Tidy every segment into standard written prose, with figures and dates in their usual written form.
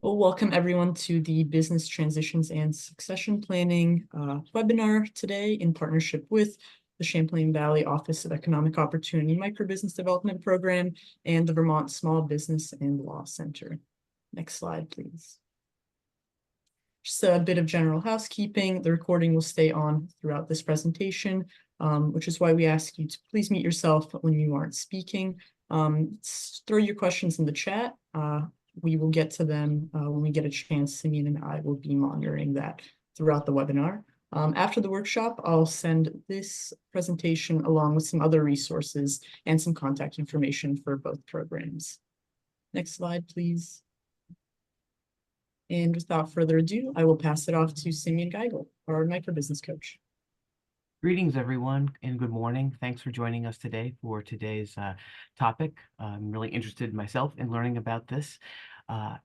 Well, welcome everyone to the Business Transitions and Succession Planning webinar today in partnership with the Champlain Valley Office of Economic Opportunity Microbusiness Development Program and the Vermont Small Business and Law Center. Next slide, please. Just a bit of general housekeeping. The recording will stay on throughout this presentation, which is why we ask you to please mute yourself when you aren't speaking. Throw your questions in the chat. We will get to them when we get a chance. Simeon and I will be monitoring that throughout the webinar. After the workshop, I'll send this presentation along with some other resources and some contact information for both programs. Next slide, please. And without further ado, I will pass it off to Simeon Geigel, our microbusiness coach. Greetings, everyone, and good morning. Thanks for joining us today for today's topic. I'm really interested myself in learning about this.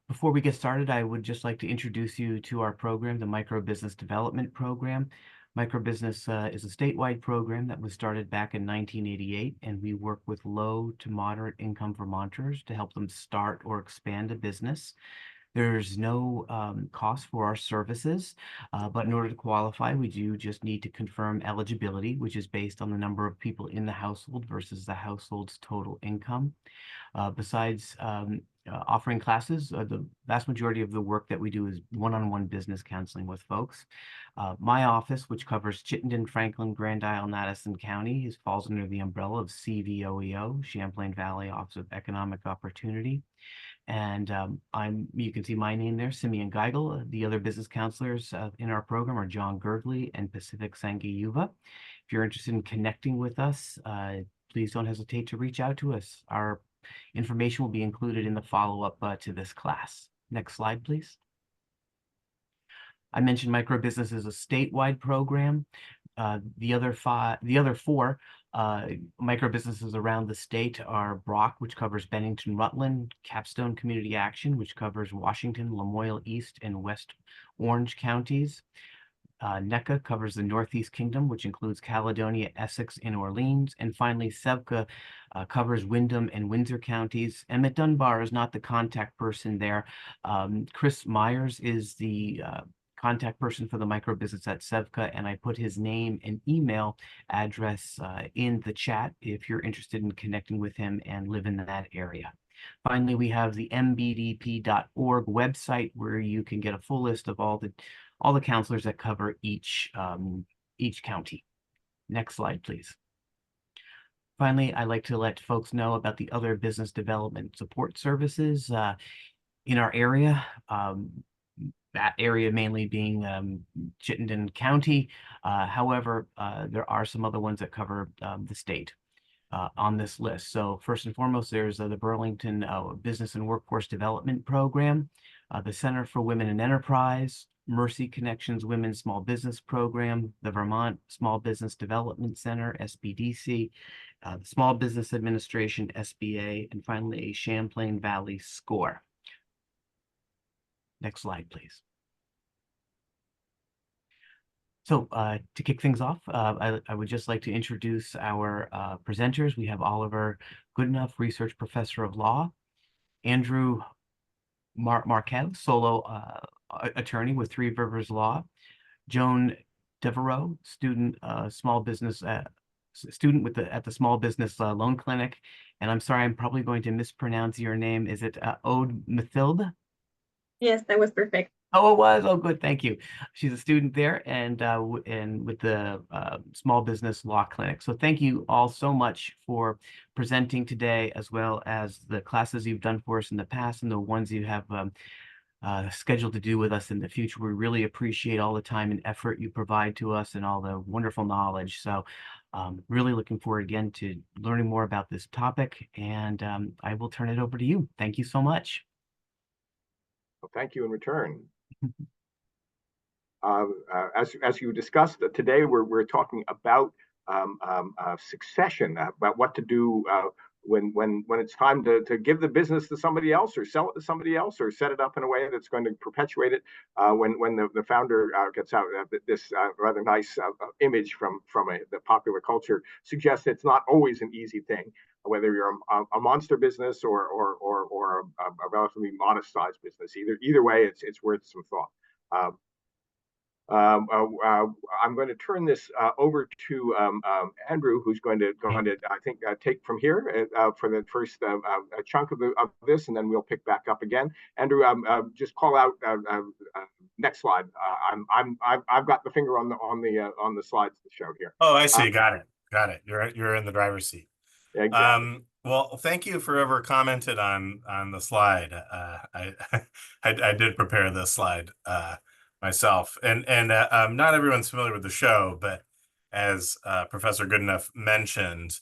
Before we get started, I would just like to introduce you to our program, the Microbusiness Development Program. Microbusiness is a statewide program that was started back in 1988, and we work with low to moderate income Vermonters to help them start or expand a business. There's no cost for our services, but in order to qualify, we do just need to confirm eligibility, which is based on the number of people in the household versus the household's total income. Besides offering classes, the vast majority of the work that we do is one-on-one business counseling with folks. My office, which covers Chittenden, Franklin, Grand Isle, and Addison County, falls under the umbrella of CVOEO, Champlain Valley Office of Economic Opportunity. And you can see my name there, Simeon Geigel. The other business counselors in our program are John Girdley and Pacific Sangayuva. If you're interested in connecting with us, please don't hesitate to reach out to us. Our information will be included in the follow-up to this class. Next slide, please. I mentioned microbusiness is a statewide program. The other four microbusinesses around the state are Brock, which covers Bennington, Rutland; Capstone Community Action, which covers Washington, Lamoille East, and West Orange counties. NECA covers the Northeast Kingdom, which includes Caledonia, Essex, and Orleans. And finally, SEVCA covers Windham and Windsor counties. Emmett Dunbar is not the contact person there. Chris Myers is the contact person for the microbusiness at SEVCA, and I put his name and email address in the chat if you're interested in connecting with him and live in that area. Finally, we have the mbdp.org website where you can get a full list of all the counselors that cover each county. Next slide, please. Finally, I'd like to let folks know about the other business development support services in our area. That area mainly being Chittenden County. However, there are some other ones that cover the state on this list. So first and foremost, there's the Burlington Business and Workforce Development Program, the Center for Women in Enterprise, Mercy Connections Women's Small Business Program, the Vermont Small Business Development Center, SBDC, the Small Business Administration, SBA, and finally a Champlain Valley SCORE. Next slide, please. So to kick things off, I would just like to introduce our presenters. We have Oliver Goodenough, Research Professor of Law; Andrew Marquez, solo attorney with Three Rivers Law; Joan Devereaux, student small business student at the Small Business Loan Clinic. And I'm sorry, I'm probably going to mispronounce your name. Is it Ode Mathilde? Yes, that was perfect. Oh, it was? Oh, good. Thank you. She's a student there and with the Small Business Law Clinic. So thank you all so much for presenting today, as well as the classes you've done for us in the past and the ones you have scheduled to do with us in the future. We really appreciate all the time and effort you provide to us and all the wonderful knowledge. So really looking forward again to learning more about this topic, and I will turn it over to you. Thank you so much. Well, thank you in return. As you discussed today, we're talking about succession, about what to do when it's time to give the business to somebody else or sell it to somebody else or set it up in a way that's going to perpetuate it, when the founder gets out this rather nice image from the popular culture suggests it's not always an easy thing, whether you're a monster business or a relatively modest sized business. Either way, it's worth some thought. I'm going to turn this over to Andrew, who's going to I think take from here for the first chunk of this, and then we'll pick back up again. Andrew, just call out next slide. I've got the finger on the slides to show here. Oh, I see. Got it. You're in the driver's seat. Exactly. Well, thank you for whoever commented on the slide. I did prepare this slide myself, and not everyone's familiar with the show, but as Professor Goodenough mentioned,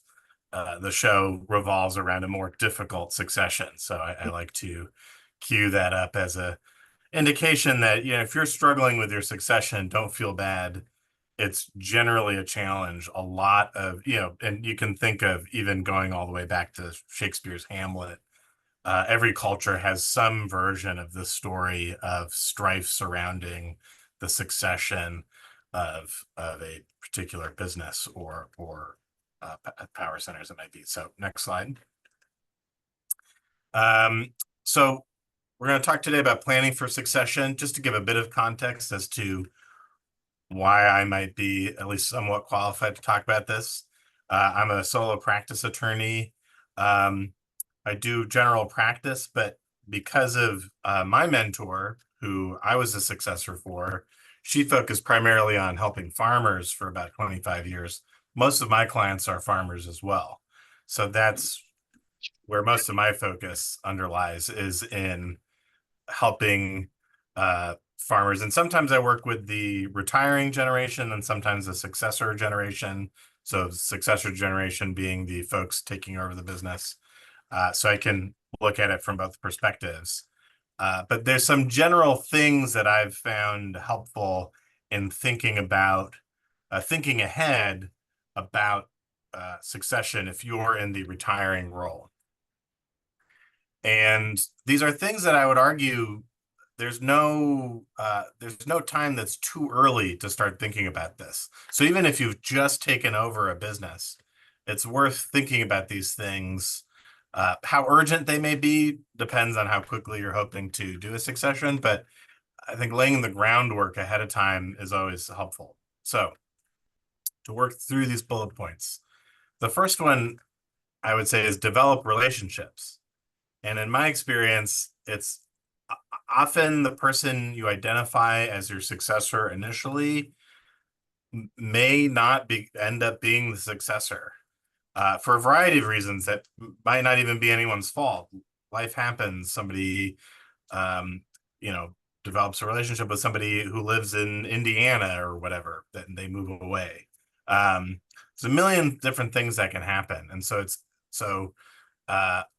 the show revolves around a more difficult succession. So I like to cue that up as a indication that, if you're struggling with your succession, don't feel bad. It's generally a challenge. A lot of, and you can think of even going all the way back to Shakespeare's Hamlet. Every culture has some version of the story of strife surrounding the succession of a particular business or power centers, it might be. So next slide. So we're going to talk today about planning for succession, just to give a bit of context as to why I might be at least somewhat qualified to talk about this. I'm a solo practice attorney. I do general practice, but because of my mentor, who I was a successor for, she focused primarily on helping farmers for about 25 years. Most of my clients are farmers as well. So that's where most of my focus underlies, is in helping farmers. And sometimes I work with the retiring generation and sometimes the successor generation. So successor generation being the folks taking over the business. So I can look at it from both perspectives. But there's some general things that I've found helpful in thinking about, thinking ahead about succession if you're in the retiring role. And these are things that I would argue there's no time that's too early to start thinking about this. So even if you've just taken over a business, it's worth thinking about these things. How urgent they may be depends on how quickly you're hoping to do a succession, but I think laying the groundwork ahead of time is always helpful. So to work through these bullet points, the first one I would say is develop relationships. And in my experience, it's often the person you identify as your successor initially may not end up being the successor. For a variety of reasons that might not even be anyone's fault. Life happens. Somebody, develops a relationship with somebody who lives in Indiana or whatever, that they move away. There's a million different things that can happen. And so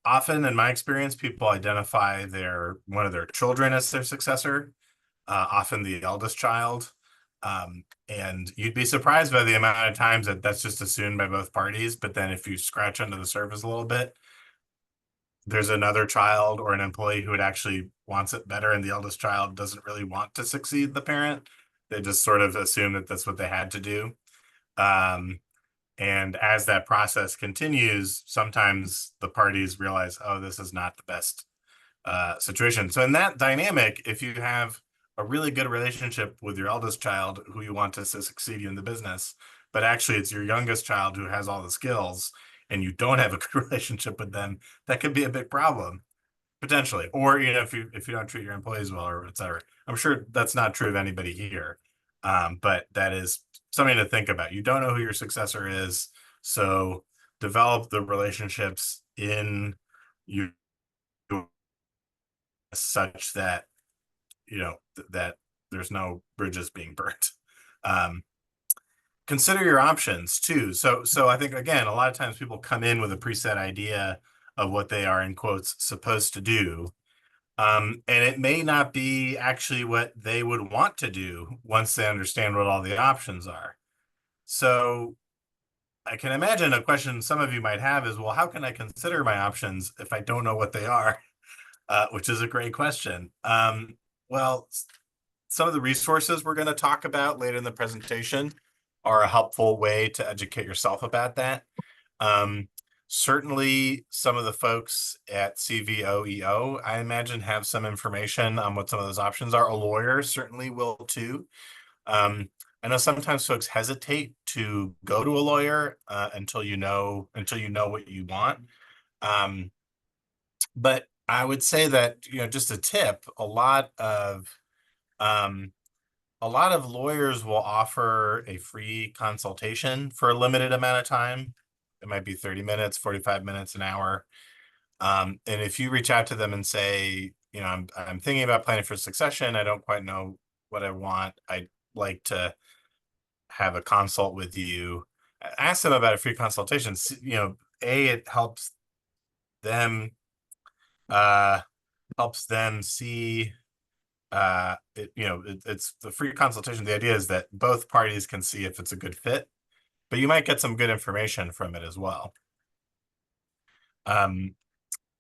often in my experience, people identify one of their children as their successor, often the eldest child. And you'd be surprised by the amount of times that's just assumed by both parties. But then if you scratch under the surface a little bit, there's another child or an employee who actually wants it better, and the eldest child doesn't really want to succeed the parent. They just sort of assume that that's what they had to do. And as that process continues, sometimes the parties realize, oh, this is not the best situation. So in that dynamic, if you have a really good relationship with your eldest child who you want to succeed in the business, but actually it's your youngest child who has all the skills and you don't have a good relationship with them, that could be a big problem potentially. Or, if you don't treat your employees well, or et cetera. I'm sure that's not true of anybody here. But that is something to think about. You don't know who your successor is, so develop the relationships in you such that that there's no bridges being burnt. Consider your options too. So I think, again, a lot of times people come in with a preset idea of what they are, in quotes, supposed to do. And it may not be actually what they would want to do once they understand what all the options are. So I can imagine a question some of you might have is, well, how can I consider my options if I don't know what they are? Which is a great question. Well, some of the resources we're going to talk about later in the presentation are a helpful way to educate yourself about that. Certainly, some of the folks at CVOEO, I imagine, have some information on what some of those options are. A lawyer certainly will too. I know sometimes folks hesitate to go to a lawyer until you know what you want. But I would say that, just a tip, a lot of lawyers will offer a free consultation for a limited amount of time. It might be 30 minutes, 45 minutes, an hour. And if you reach out to them and say, I'm thinking about planning for succession, I don't quite know what I want, I'd like to have a consult with you, ask them about a free consultation. It helps them see it's the free consultation. The idea is that both parties can see if it's a good fit, but you might get some good information from it as well.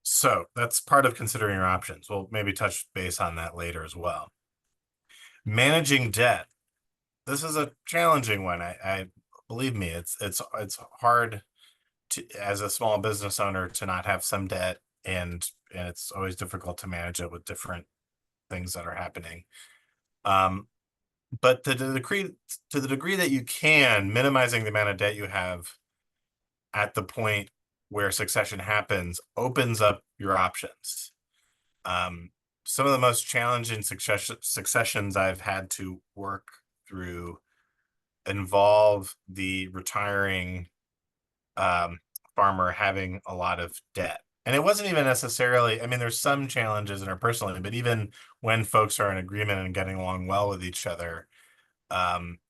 So that's part of considering your options. We'll maybe touch base on that later as well. Managing debt. This is a challenging one. I believe me, it's hard to, as a small business owner, to not have some debt, and it's always difficult to manage it with different things that are happening. But to the degree that you can, minimizing the amount of debt you have at the point where succession happens opens up your options. Some of the most challenging successions I've had to work through involve the retiring farmer having a lot of debt. And it wasn't even necessarily, I mean, there's some challenges interpersonally, but even when folks are in agreement and getting along well with each other,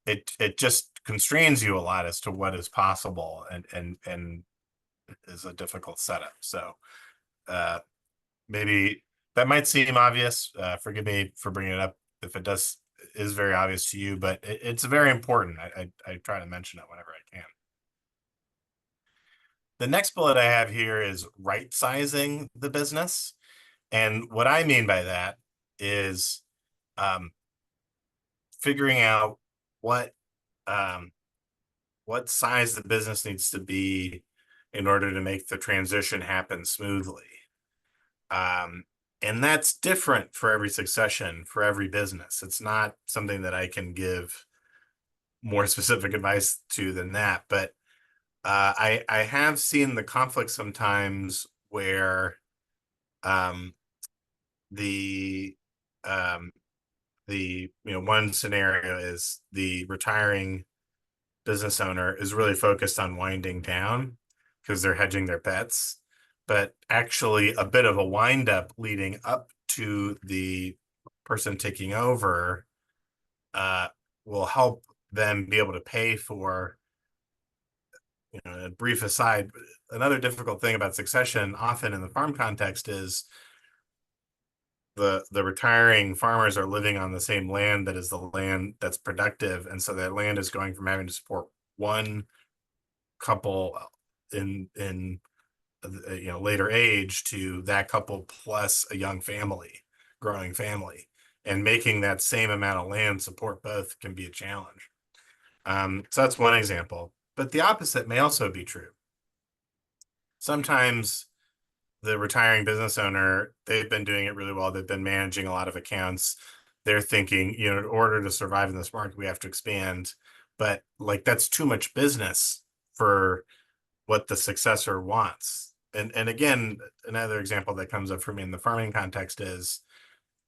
it just constrains you a lot as to what is possible, and is a difficult setup. So maybe that might seem obvious. Forgive me for bringing it up if it is very obvious to you, but it's very important. I try to mention it whenever I can. The next bullet I have here is right sizing the business. And what I mean by that is figuring out what size the business needs to be in order to make the transition happen smoothly. And that's different for every succession, for every business. It's not something that I can give more specific advice to than that. But I have seen the conflict sometimes where the one scenario is the retiring business owner is really focused on winding down because they're hedging their bets, but actually a bit of a wind up leading up to the person taking over will help them be able to pay for, a brief aside, another difficult thing about succession often in the farm context is the retiring farmers are living on the same land that is the land that's productive, and so that land is going from having to support one couple in later age to that couple plus a young family, growing family, and making that same amount of land support both can be a challenge. So that's one example, but the opposite may also be true. Sometimes the retiring business owner, they've been doing it really well. They've been managing a lot of accounts. They're thinking, in order to survive in this market, we have to expand. But that's too much business for what the successor wants. And again, another example that comes up for me in the farming context is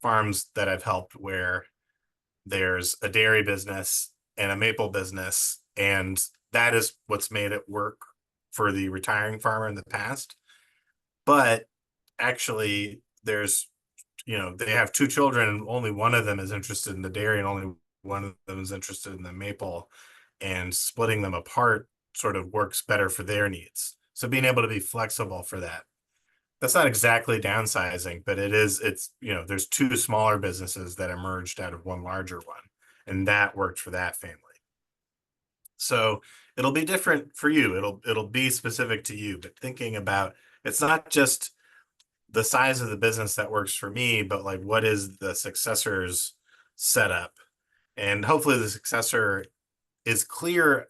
farms that I've helped where there's a dairy business and a maple business, and that is what's made it work for the retiring farmer in the past. But actually there's, they have two children and only one of them is interested in the dairy and only one of them is interested in the maple, and splitting them apart sort of works better for their needs. So being able to be flexible for that. That's not exactly downsizing, but it's there's two smaller businesses that emerged out of one larger one, and that worked for that family. So it'll be different for you. It'll be specific to you, but thinking about, it's not just the size of the business that works for me, but like, what is the successor's setup? And hopefully the successor is clear,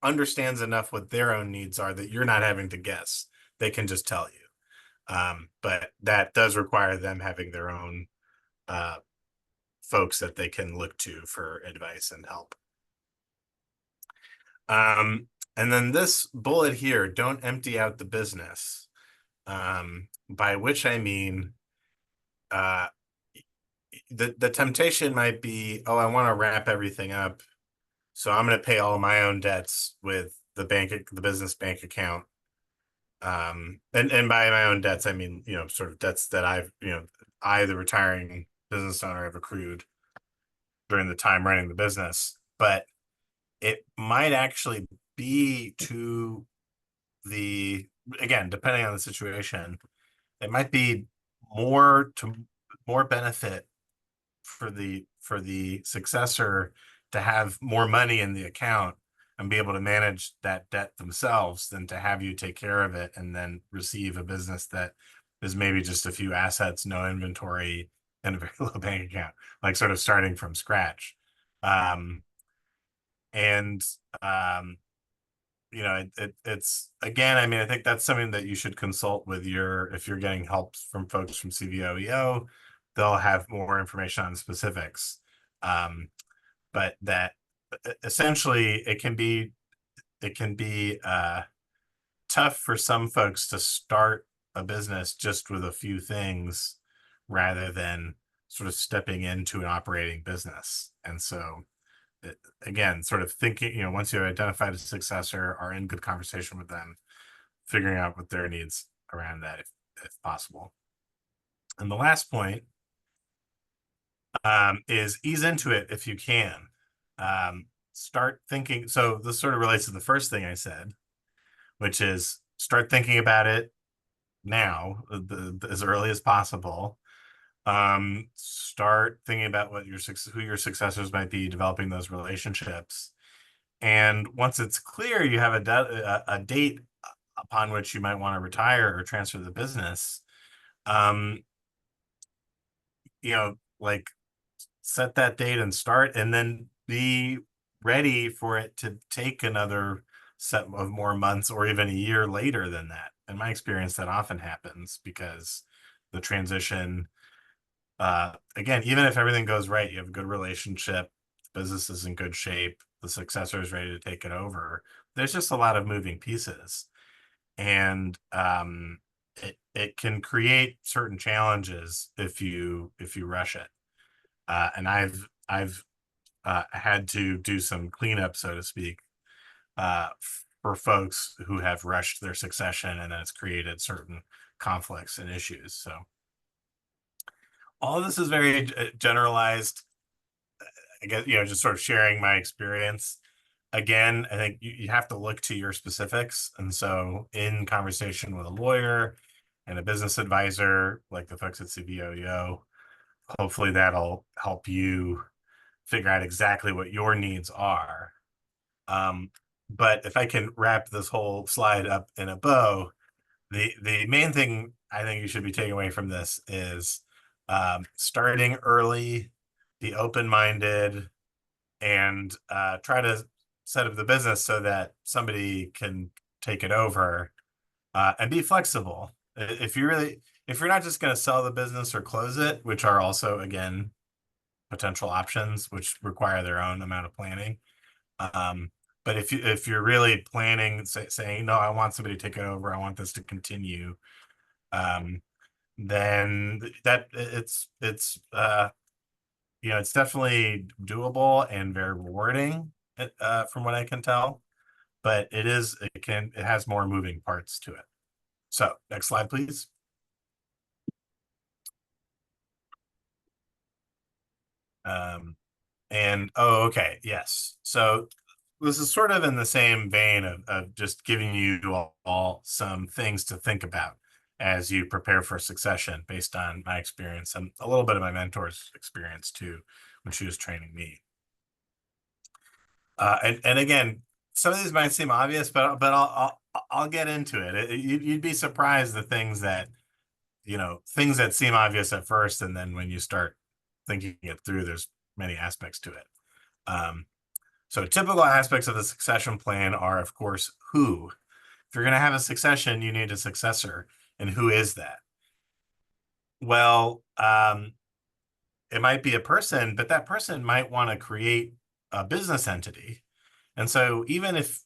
understands enough what their own needs are that you're not having to guess. They can just tell you. But that does require them having their own folks that they can look to for advice and help. And then this bullet here, don't empty out the business. By which I mean, the temptation might be, oh, I want to wrap everything up, so I'm going to pay all my own debts with the business bank account. And by my own debts, I mean, sort of debts that I, the retiring business owner, have accrued during the time running the business. But it might actually be to again, depending on the situation, it might be more benefit for the successor to have more money in the account and be able to manage that debt themselves than to have you take care of it and then receive a business that is maybe just a few assets, no inventory, and a very low bank account, like sort of starting from scratch. It's again, I mean, I think that's something that you should consult with if you're getting help from folks from CVOEO, they'll have more information on specifics. But that essentially it can be tough for some folks to start a business just with a few things rather than sort of stepping into an operating business. And so again, sort of thinking, once you identified a successor, are in good conversation with them, figuring out what their needs around that, if possible. And the last point is ease into it if you can. Start thinking. So this sort of relates to the first thing I said, which is start thinking about it now, as early as possible. Start thinking about who your successors might be, developing those relationships. And once it's clear you have a date upon which you might want to retire or transfer the business, like set that date and start, and then be ready for it to take another set of more months or even a year later than that. In my experience, that often happens because the transition, again, even if everything goes right, you have a good relationship, the business is in good shape, the successor is ready to take it over, there's just a lot of moving pieces. And it can create certain challenges if you rush it. And I've had to do some cleanup, so to speak, for folks who have rushed their succession, and then it's created certain conflicts and issues. So all of this is very generalized. I guess, just sort of sharing my experience. Again, I think you have to look to your specifics. And so in conversation with a lawyer and a business advisor, like the folks at CVOEO, hopefully that'll help you figure out exactly what your needs are. But if I can wrap this whole slide up in a bow, the main thing I think you should be taking away from this is starting early, be open-minded, and try to set up the business so that somebody can take it over, and be flexible. If you're not just going to sell the business or close it, which are also, again, potential options, which require their own amount of planning. But if you're really planning, saying, no, I want somebody to take it over, I want this to continue, then it's definitely doable and very rewarding, from what I can tell, but it has more moving parts to it. So next slide, please. Okay, yes. So this is sort of in the same vein of just giving you all some things to think about as you prepare for succession, based on my experience and a little bit of my mentor's experience too, when she was training me. And again, some of these might seem obvious, but I'll get into it. You'd be surprised the things that, things that seem obvious at first, and then when you start thinking it through, there's many aspects to it. So typical aspects of the succession plan are, of course, who. If you're going to have a succession, you need a successor. And who is that? Well, it might be a person, but that person might want to create a business entity. And so even if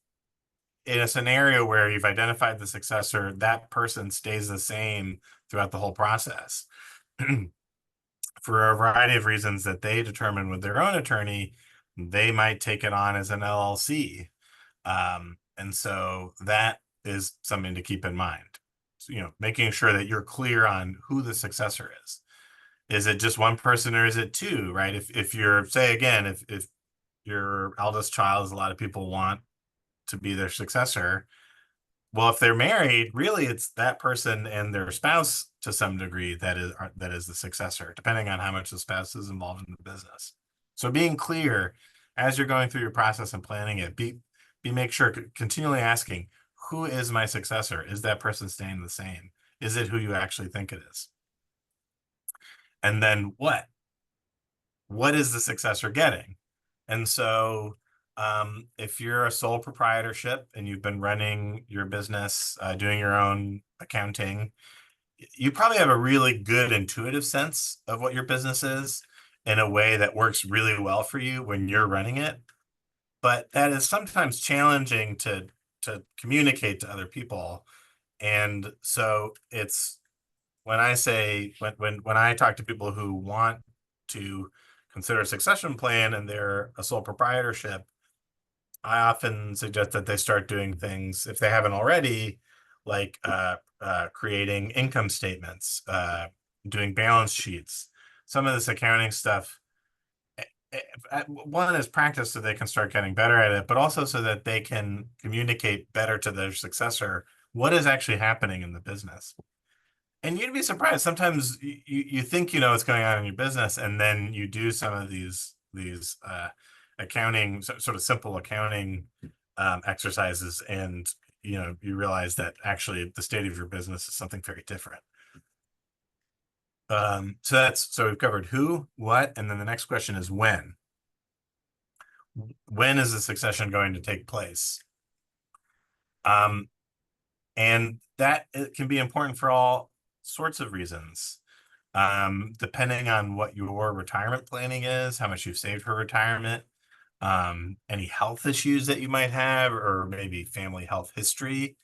in a scenario where you've identified the successor, that person stays the same throughout the whole process for a variety of reasons that they determine with their own attorney, they might take it on as an LLC. And so that is something to keep in mind. So, making sure that you're clear on who the successor is. Is it just one person or is it two, right? If you're, say again, if your eldest child, as a lot of people want to be their successor, well, if they're married, really it's that person and their spouse to some degree that is the successor, depending on how much the spouse is involved in the business. So being clear as you're going through your process and planning it, make sure continually asking, who is my successor? Is that person staying the same? Is it who you actually think it is? And then what? What is the successor getting? And so if you're a sole proprietorship and you've been running your business, doing your own accounting, you probably have a really good intuitive sense of what your business is in a way that works really well for you when you're running it. But that is sometimes challenging to communicate to other people. And so it's when I say, when I talk to people who want to consider a succession plan and they're a sole proprietorship, I often suggest that they start doing things, if they haven't already, like creating income statements, doing balance sheets, some of this accounting stuff. One is practice so they can start getting better at it, but also so that they can communicate better to their successor what is actually happening in the business. And you'd be surprised. Sometimes you think you know what's going on in your business, and then you do some of these accounting, sort of simple accounting exercises, and you realize that actually the state of your business is something very different. So we've covered who, what, and then the next question is when. When is the succession going to take place? And that it can be important for all sorts of reasons, depending on what your retirement planning is, how much you've saved for retirement, any health issues that you might have, or maybe family health history.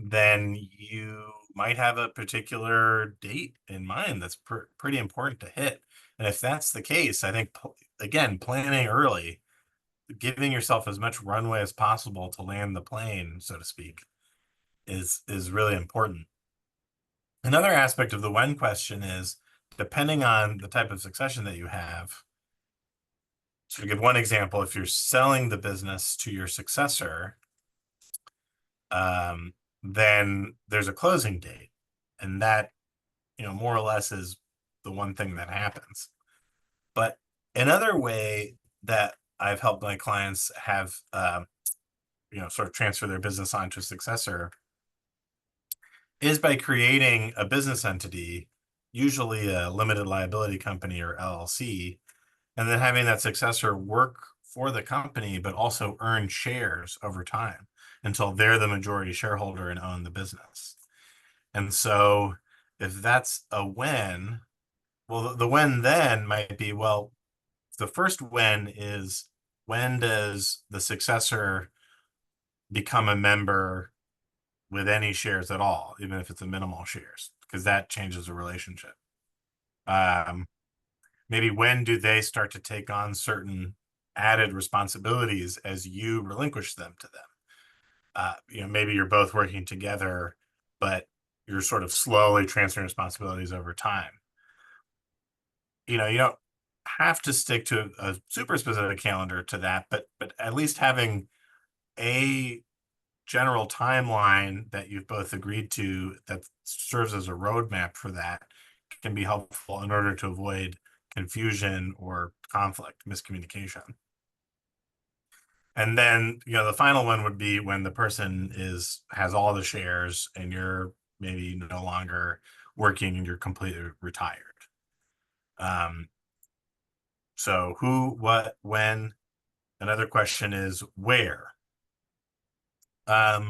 Then you might have a particular date in mind that's pretty important to hit. And if that's the case, I think, again, planning early, giving yourself as much runway as possible to land the plane, so to speak, is really important. Another aspect of the when question is, depending on the type of succession that you have. So to give one example, if you're selling the business to your successor, then there's a closing date, and that, more or less is the one thing that happens. But another way that I've helped my clients have, sort of transfer their business onto a successor is by creating a business entity, usually a limited liability company or LLC, and then having that successor work for the company, but also earn shares over time until they're the majority shareholder and own the business. And so if that's a when, well, the when then might be, well, the first when is, when does the successor become a member with any shares at all, even if it's a minimal shares, because that changes the relationship. Maybe when do they start to take on certain added responsibilities as you relinquish them to them? Maybe you're both working together, but you're sort of slowly transferring responsibilities over time. You don't have to stick to a super specific calendar to that, but at least having a general timeline that you've both agreed to that serves as a roadmap for that can be helpful in order to avoid confusion or conflict, miscommunication. And then, the final one would be when the person has all the shares and you're maybe no longer working and you're completely retired. So who, what, when. Another question is where. How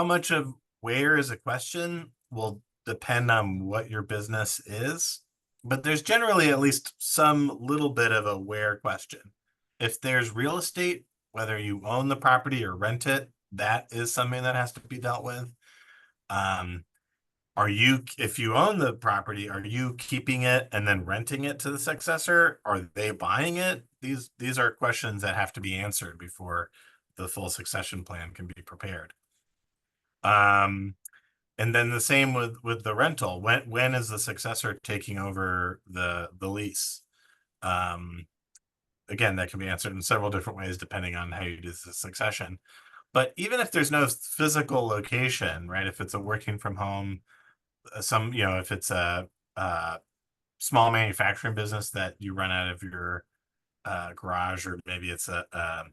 much of where is a question will depend on what your business is, but there's generally at least some little bit of a where question. If there's real estate, whether you own the property or rent it, that is something that has to be dealt with. If you own the property, are you keeping it and then renting it to the successor? Are they buying it? These are questions that have to be answered before the full succession plan can be prepared. And then the same with the rental. When is the successor taking over the lease? Again, that can be answered in several different ways depending on how you do the succession. But even if there's no physical location, right? If it's a working from home, if it's a small manufacturing business that you run out of your garage, or maybe it's a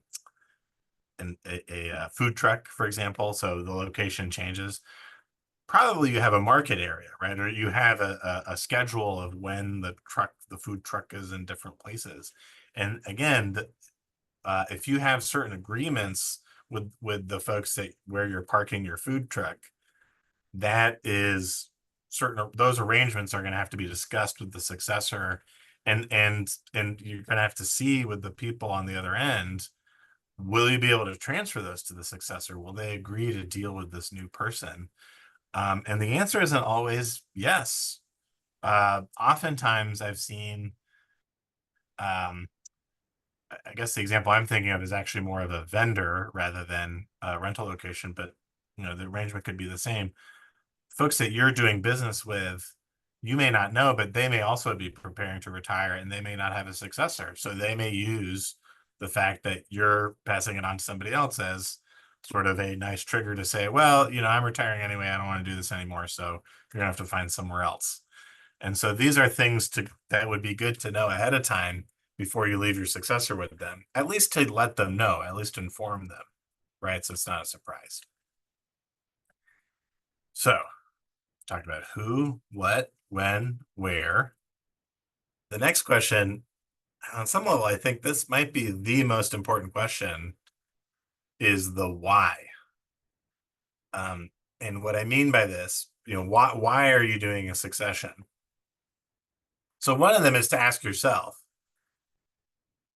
food truck, for example, so the location changes. Probably you have a market area, right? Or you have a schedule of when the food truck is in different places. And again, if you have certain agreements with the folks where you're parking your food truck, that is those arrangements are going to have to be discussed with the successor, and you're going to have to see with the people on the other end, will you be able to transfer those to the successor? Will they agree to deal with this new person? And the answer isn't always yes. Oftentimes I've seen, I guess the example I'm thinking of is actually more of a vendor rather than a rental location, but the arrangement could be the same. Folks that you're doing business with, you may not know, but they may also be preparing to retire and they may not have a successor. So they may use the fact that you're passing it on to somebody else as sort of a nice trigger to say, well, I'm retiring anyway. I don't want to do this anymore. So you're gonna have to find somewhere else. And so these are things that would be good to know ahead of time before you leave your successor with them, at least to let them know, at least inform them, right? So it's not a surprise. So talked about who, what, when, where. The next question, on some level, I think this might be the most important question, is the why. And what I mean by this, why are you doing a succession? So one of them is to ask yourself,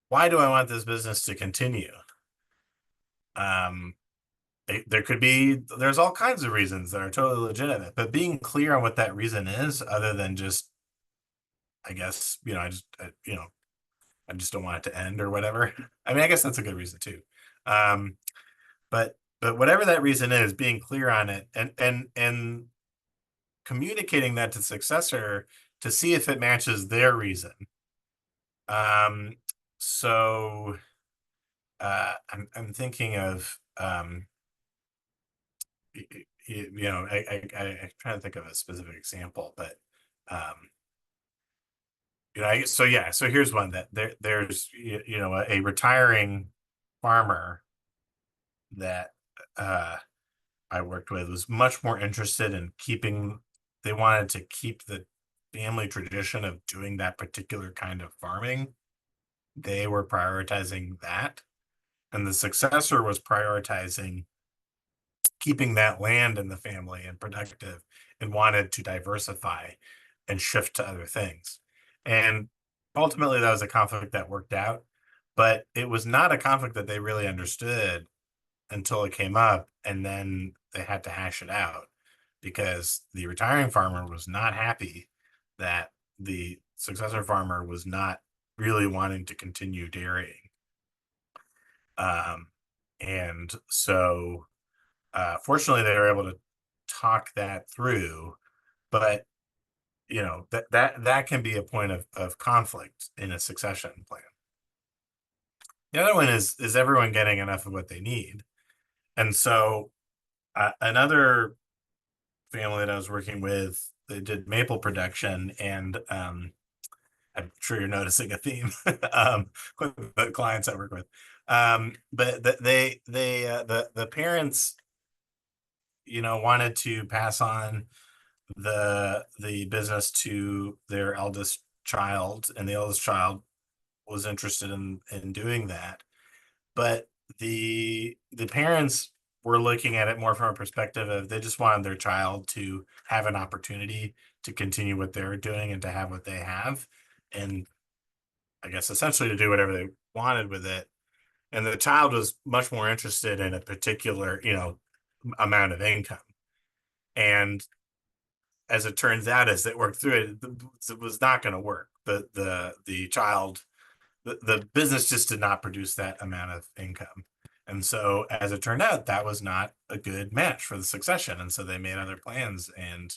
why do I want this business to continue? There's all kinds of reasons that are totally legitimate, but being clear on what that reason is, other than just, I guess, I just don't want it to end or whatever. I mean, I guess that's a good reason too. But whatever that reason is, being clear on it and communicating that to the successor to see if it matches their reason. So I'm thinking of I'm trying to think of a specific example, but so here's one that there's a retiring farmer that I worked with was much more interested in they wanted to keep the family tradition of doing that particular kind of farming. They were prioritizing that, and the successor was prioritizing keeping that land in the family and productive, and wanted to diversify and shift to other things. And ultimately that was a conflict that worked out, but it was not a conflict that they really understood until it came up, and then they had to hash it out because the retiring farmer was not happy that the successor farmer was not really wanting to continue dairying. And so fortunately they were able to talk that through, but that can be a point of conflict in a succession plan. The other one is everyone getting enough of what they need? And so another family that I was working with, they did maple production, and I'm sure you're noticing a theme with the clients I work with. But the parents, wanted to pass on the business to their eldest child, and the eldest child was interested in doing that. But the parents were looking at it more from a perspective of they just wanted their child to have an opportunity to continue what they're doing and to have what they have, and I guess essentially to do whatever they wanted with it. And the child was much more interested in a particular, amount of income. And as it turns out, as they worked through it was not going to work. The child, the business just did not produce that amount of income. And so as it turned out, that was not a good match for the succession. And so they made other plans. And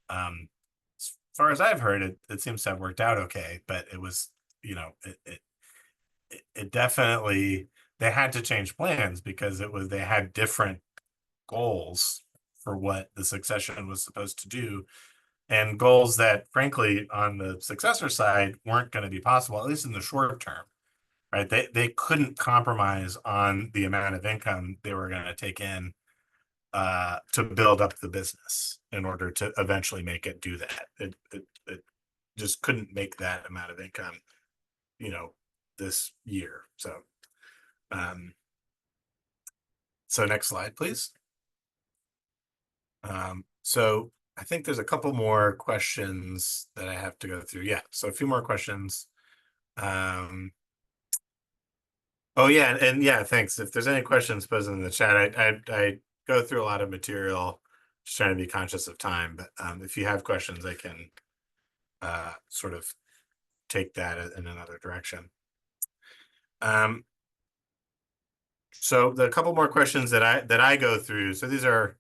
as far as I've heard, it seems to have worked out okay. But it was, it definitely, they had to change plans because they had different goals for what the succession was supposed to do, and goals that frankly on the successor side weren't going to be possible, at least in the short term, right? They couldn't compromise on the amount of income they were going to take in to build up the business in order to eventually make it do that. It just couldn't make that amount of income, this year. So next slide, please. So I think there's a couple more questions that I have to go through. Yeah, so a few more questions. Oh yeah, and yeah, thanks. If there's any questions posed in the chat, I go through a lot of material, just trying to be conscious of time. But if you have questions, I can sort of take that in another direction. So the couple more questions that I go through. So these are,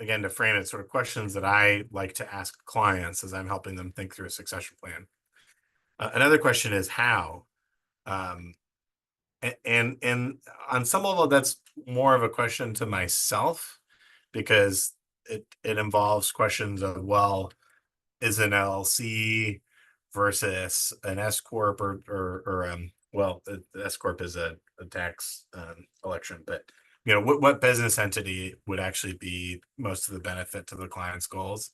again, to frame it, sort of questions that I like to ask clients as I'm helping them think through a succession plan. Another question is how, and on some level that's more of a question to myself, because it involves questions of, well, is an LLC versus an S corp or well, the S corp is a tax election, but what business entity would actually be most of the benefit to the client's goals.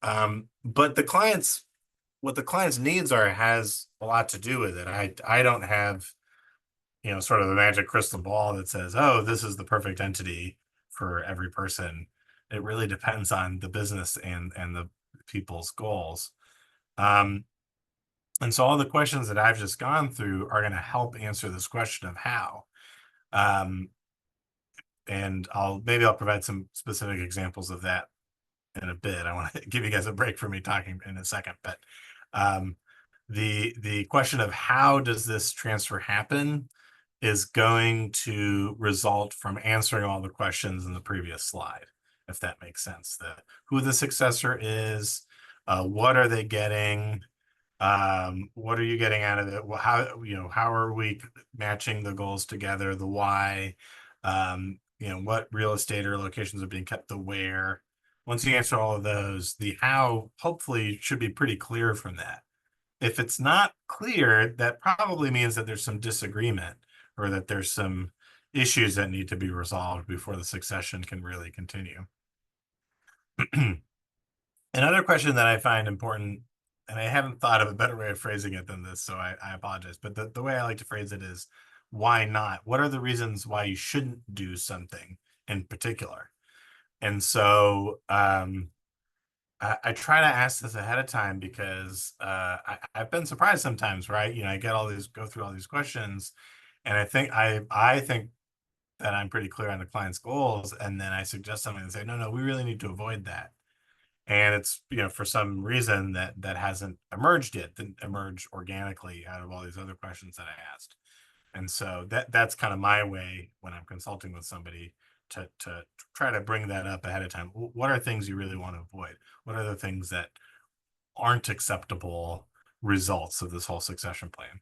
But what the client's needs are has a lot to do with it. I don't have sort of the magic crystal ball that says, oh, this is the perfect entity for every person. It really depends on the business and the people's goals. And so all the questions that I've just gone through are going to help answer this question of how. And maybe I'll provide some specific examples of that in a bit. I want to give you guys a break for me talking in a second, but the question of how does this transfer happen is going to result from answering all the questions in the previous slide, if that makes sense. Who the successor is, what are they getting, what are you getting out of it? Well, how are we matching the goals together? The why, what real estate or locations are being kept, the where. Once you answer all of those, the how hopefully should be pretty clear from that. If it's not clear, that probably means that there's some disagreement or that there's some issues that need to be resolved before the succession can really continue. Another question that I find important, and I haven't thought of a better way of phrasing it than this, so I apologize, but the way I like to phrase it is, why not? What are the reasons why you shouldn't do something in particular? And so I try to ask this ahead of time because I've been surprised sometimes, right? I go through all these questions, and I think that I'm pretty clear on the client's goals, and then I suggest something and say, no, we really need to avoid that. And it's, for some reason that hasn't emerged yet, didn't emerge organically out of all these other questions that I asked. And so that's kind of my way when I'm consulting with somebody to try to bring that up ahead of time. What are things you really want to avoid? What are the things that aren't acceptable results of this whole succession plan?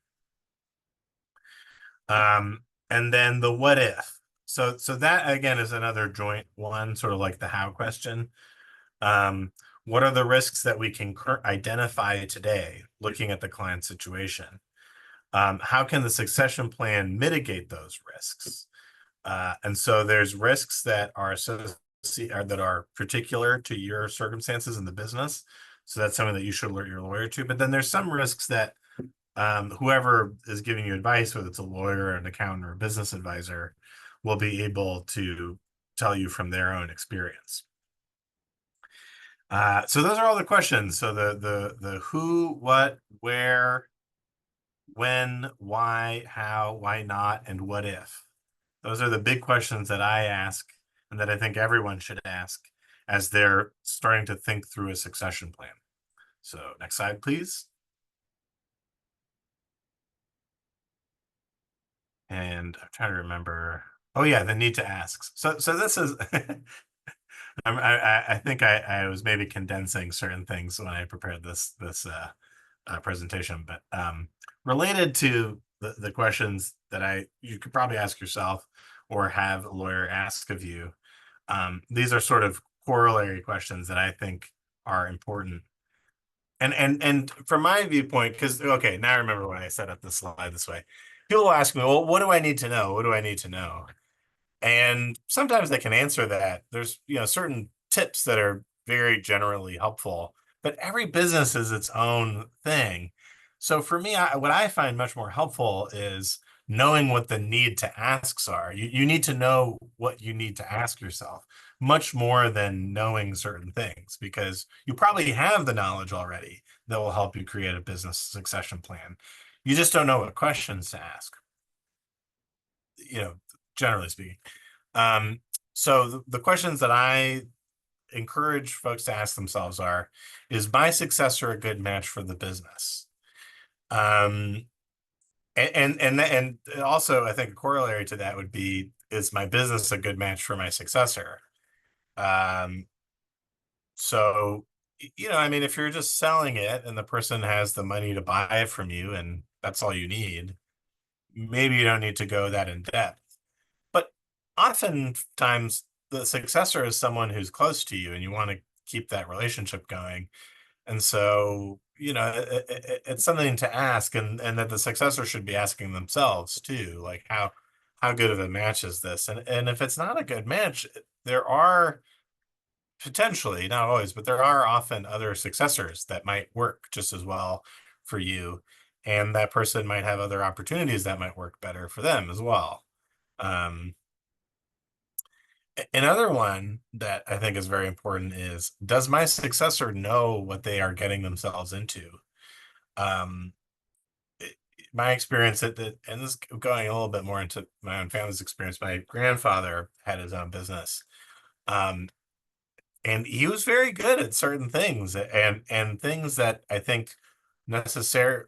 And then the what if. So that again is another joint one, sort of like the how question. what are the risks that we can identify today, looking at the client situation? How can the succession plan mitigate those risks? And so there's risks that are that are particular to your circumstances in the business. So that's something that you should alert your lawyer to. But then there's some risks that whoever is giving you advice, whether it's a lawyer, an accountant, or a business advisor, will be able to tell you from their own experience. So those are all the questions. So the who, what, where, when, why, how, why not, and what if. Those are the big questions that I ask and that I think everyone should ask as they're starting to think through a succession plan. So next slide, please. And I'm trying to remember. Oh yeah, the need to ask. So this is I think I was maybe condensing certain things when I prepared this presentation, but related to the questions that you could probably ask yourself or have a lawyer ask of you. These are sort of corollary questions that I think are important. And from my viewpoint, because okay, now I remember when I set up the slide this way. People will ask me, well, what do I need to know? What do I need to know? And sometimes they can answer that. There's, certain tips that are very generally helpful, but every business is its own thing. So for me, what I find much more helpful is knowing what the need to asks are. You need to know what you need to ask yourself much more than knowing certain things, because you probably have the knowledge already that will help you create a business succession plan. You just don't know what questions to ask, generally speaking. So the questions that I encourage folks to ask themselves are, is my successor a good match for the business? And also, I think a corollary to that would be, is my business a good match for my successor? So, I mean, if you're just selling it and the person has the money to buy it from you and that's all you need, maybe you don't need to go that in depth. But oftentimes the successor is someone who's close to you and you want to keep that relationship going. And so, it's something to ask, and that the successor should be asking themselves too, like how good of a match is this? And if it's not a good match, there are potentially, not always, but there are often other successors that might work just as well for you. And that person might have other opportunities that might work better for them as well. Another one that I think is very important is, does my successor know what they are getting themselves into? My experience and this is going a little bit more into my own family's experience. My grandfather had his own business. And he was very good at certain things, and things that I think necessary,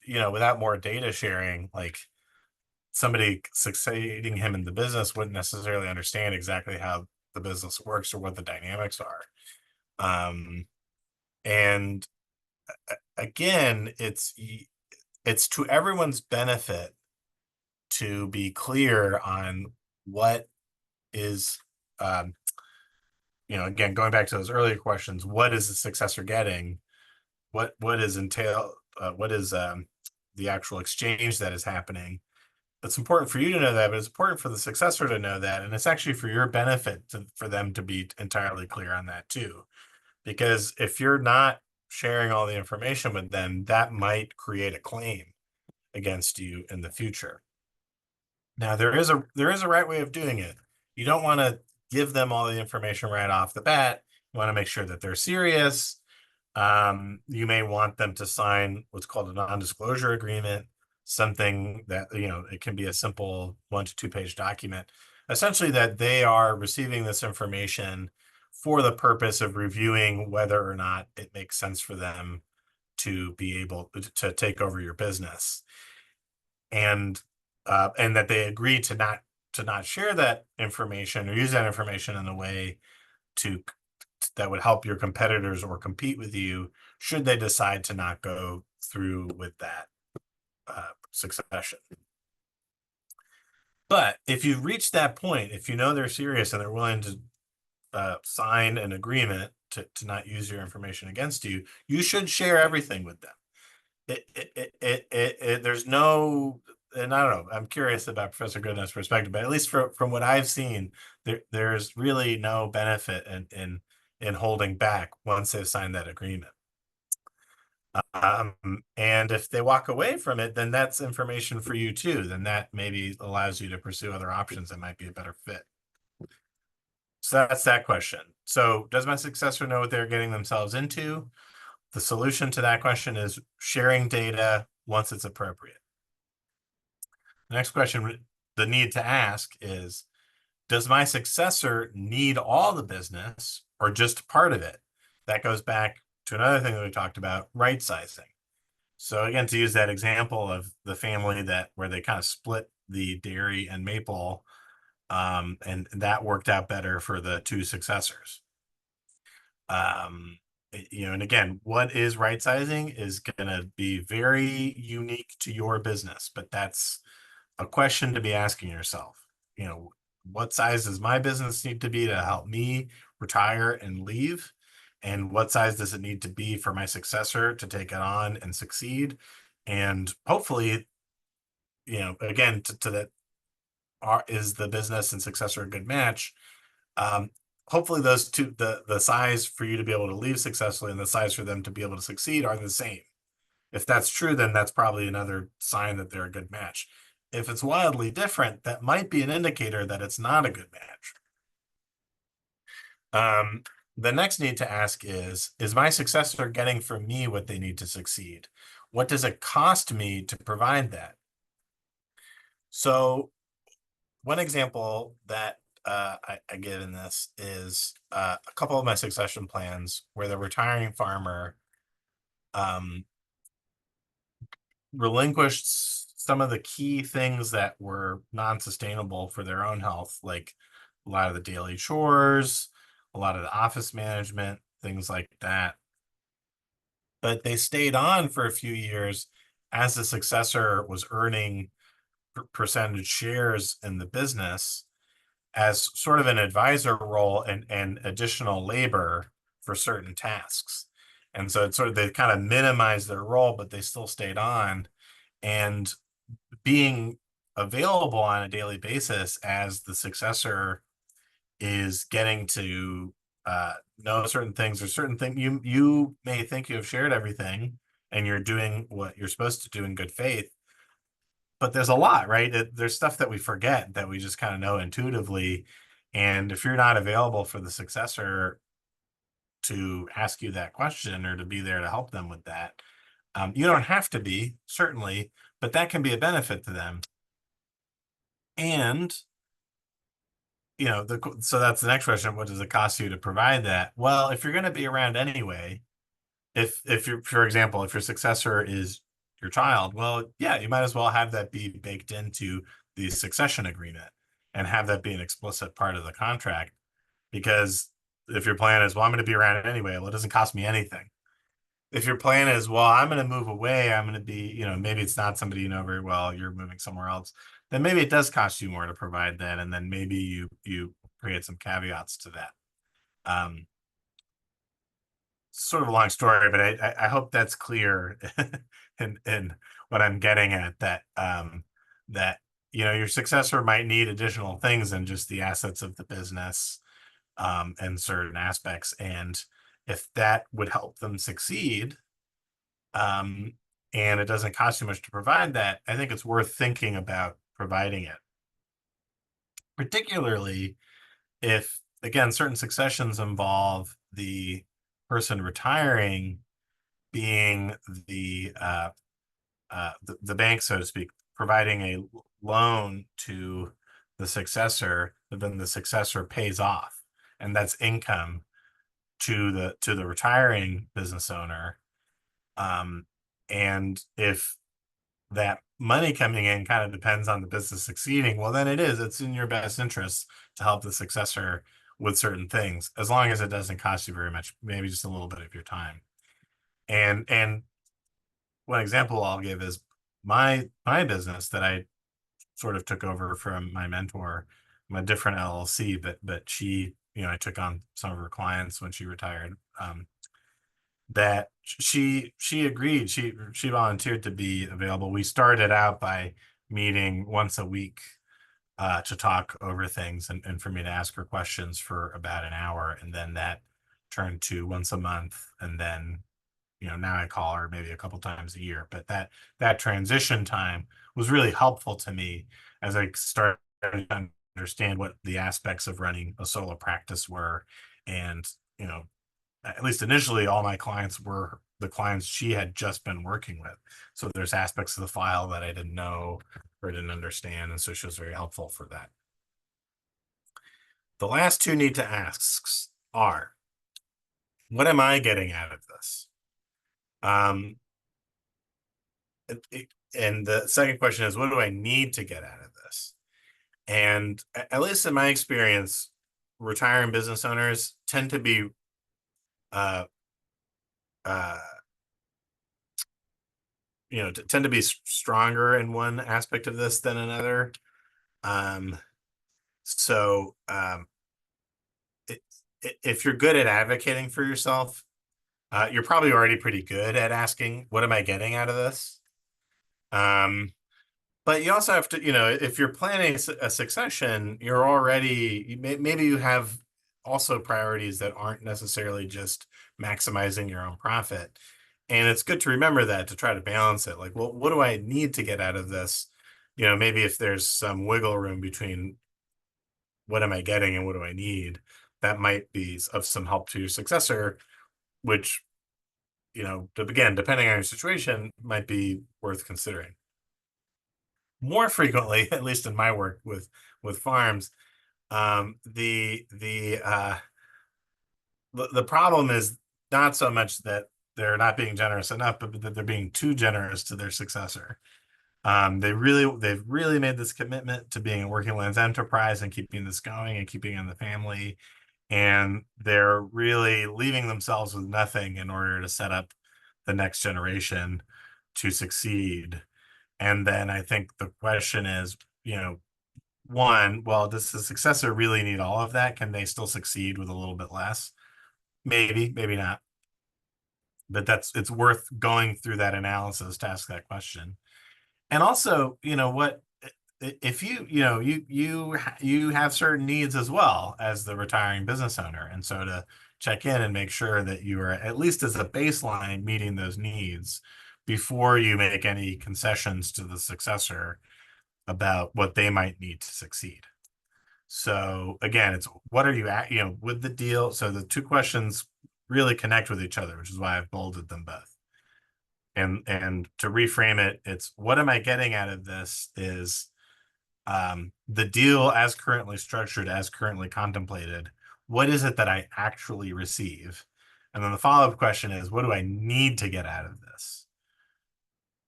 without more data sharing, like somebody succeeding him in the business wouldn't necessarily understand exactly how the business works or what the dynamics are. And again, it's to everyone's benefit to be clear on what is, again, going back to those earlier questions, what is the successor getting? What is the actual exchange that is happening? It's important for you to know that, but it's important for the successor to know that. And it's actually for your benefit for them to be entirely clear on that too. Because if you're not sharing all the information with them, that might create a claim against you in the future. Now, there is a right way of doing it. You don't want to give them all the information right off the bat. You want to make sure that they're serious. You may want them to sign what's called a non-disclosure agreement, something that, it can be a simple 1 to 2 page document, essentially that they are receiving this information for the purpose of reviewing whether or not it makes sense for them to be able to take over your business. And that they agree to not share that information or use that information in a way that would help your competitors or compete with you, should they decide to not go through with that succession. But if you've reached that point, if you know they're serious and they're willing to sign an agreement to not use your information against you, you should share everything with them. There's no, and I don't know, I'm curious about Professor Goodenoug's perspective, but at least from what I've seen, there's really no benefit in holding back once they've signed that agreement. And if they walk away from it, then that's information for you too. Then that maybe allows you to pursue other options that might be a better fit. So that's that question. So does my successor know what they're getting themselves into? The solution to that question is sharing data once it's appropriate. The next question, the need to ask is, does my successor need all the business or just part of it? That goes back to another thing that we talked about, right sizing. So again, to use that example of the family where they kind of split the dairy and maple, and that worked out better for the two successors. And again, what is right sizing is going to be very unique to your business, but that's a question to be asking yourself. What size does my business need to be to help me retire and leave? And what size does it need to be for my successor to take it on and succeed? And hopefully, again, to that, is the business and successor a good match? Hopefully those two, the size for you to be able to leave successfully and the size for them to be able to succeed are the same. If that's true, then that's probably another sign that they're a good match. If it's wildly different, that might be an indicator that it's not a good match. The next need to ask is my successor getting from me what they need to succeed? What does it cost me to provide that? So one example that I give in this is a couple of my succession plans where the retiring farmer relinquished some of the key things that were non-sustainable for their own health, like a lot of the daily chores, a lot of the office management, things like that. But they stayed on for a few years as the successor was earning percentage shares in the business as sort of an advisor role and additional labor for certain tasks. And so it's sort of, they kind of minimized their role, but they still stayed on. And being available on a daily basis as the successor is getting to know certain things, or certain things you may think you have shared everything and you're doing what you're supposed to do in good faith, but there's a lot, right? There's stuff that we forget that we just kind of know intuitively. And if you're not available for the successor to ask you that question or to be there to help them with that, you don't have to be, certainly, but that can be a benefit to them. And so that's the next question. What does it cost you to provide that? Well, if you're going to be around anyway, if you're, for example, if your successor is your child, well, yeah, you might as well have that be baked into the succession agreement and have that be an explicit part of the contract. Because if your plan is, well, I'm going to be around anyway, well, it doesn't cost me anything. If your plan is, well, I'm going to move away, I'm going to be, maybe it's not somebody you know very well, you're moving somewhere else, then maybe it does cost you more to provide that. And then maybe you create some caveats to that. Sort of a long story, but I hope that's clear in what I'm getting at, that your successor might need additional things than just the assets of the business, and certain aspects. And if that would help them succeed, and it doesn't cost you much to provide that, I think it's worth thinking about providing it. Particularly if, again, certain successions involve the person retiring being the bank, so to speak, providing a loan to the successor that then the successor pays off, and that's income to the retiring business owner. And if that money coming in kind of depends on the business succeeding, well, then it's in your best interest to help the successor with certain things, as long as it doesn't cost you very much, maybe just a little bit of your time. And one example I'll give is my business that I sort of took over from my mentor, a different LLC, but she I took on some of her clients when she retired, that she agreed, she volunteered to be available. We started out by meeting once a week to talk over things and for me to ask her questions for about an hour, and then that turned to once a month, and then now I call her maybe a couple times a year. But that transition time was really helpful to me as I started to understand what the aspects of running a solo practice were. And at least initially, all my clients were the clients she had just been working with. So there's aspects of the file that I didn't know or didn't understand, and so she was very helpful for that. The last two need to asks are, what am I getting out of this? And the second question is, what do I need to get out of this? And at least in my experience, retiring business owners tend to be tend to be stronger in one aspect of this than another. So if you're good at advocating for yourself, you're probably already pretty good at asking, what am I getting out of this? But you also have to, if you're planning a succession, you're already, maybe you have also priorities that aren't necessarily just maximizing your own profit. And it's good to remember that, to try to balance it. Like, well, what do I need to get out of this? Maybe if there's some wiggle room between what am I getting and what do I need, that might be of some help to your successor, which, again, depending on your situation, might be worth considering. More frequently, at least in my work with farms, the problem is not so much that they're not being generous enough, but that they're being too generous to their successor. They've really made this commitment to being a working lands enterprise and keeping this going and keeping in the family, and they're really leaving themselves with nothing in order to set up the next generation to succeed. And then I think the question is, one, well, does the successor really need all of that? Can they still succeed with a little bit less? Maybe, maybe not. But it's worth going through that analysis to ask that question. And also, what if you have certain needs as well as the retiring business owner, and so to check in and make sure that you are, at least as a baseline, meeting those needs before you make any concessions to the successor about what they might need to succeed. So again, it's what are you at, with the deal. So the two questions really connect with each other, which is why I've bolded them both. And to reframe it, it's what am I getting out of this is the deal as currently structured, as currently contemplated, what is it that I actually receive? And then the follow-up question is, what do I need to get out of this?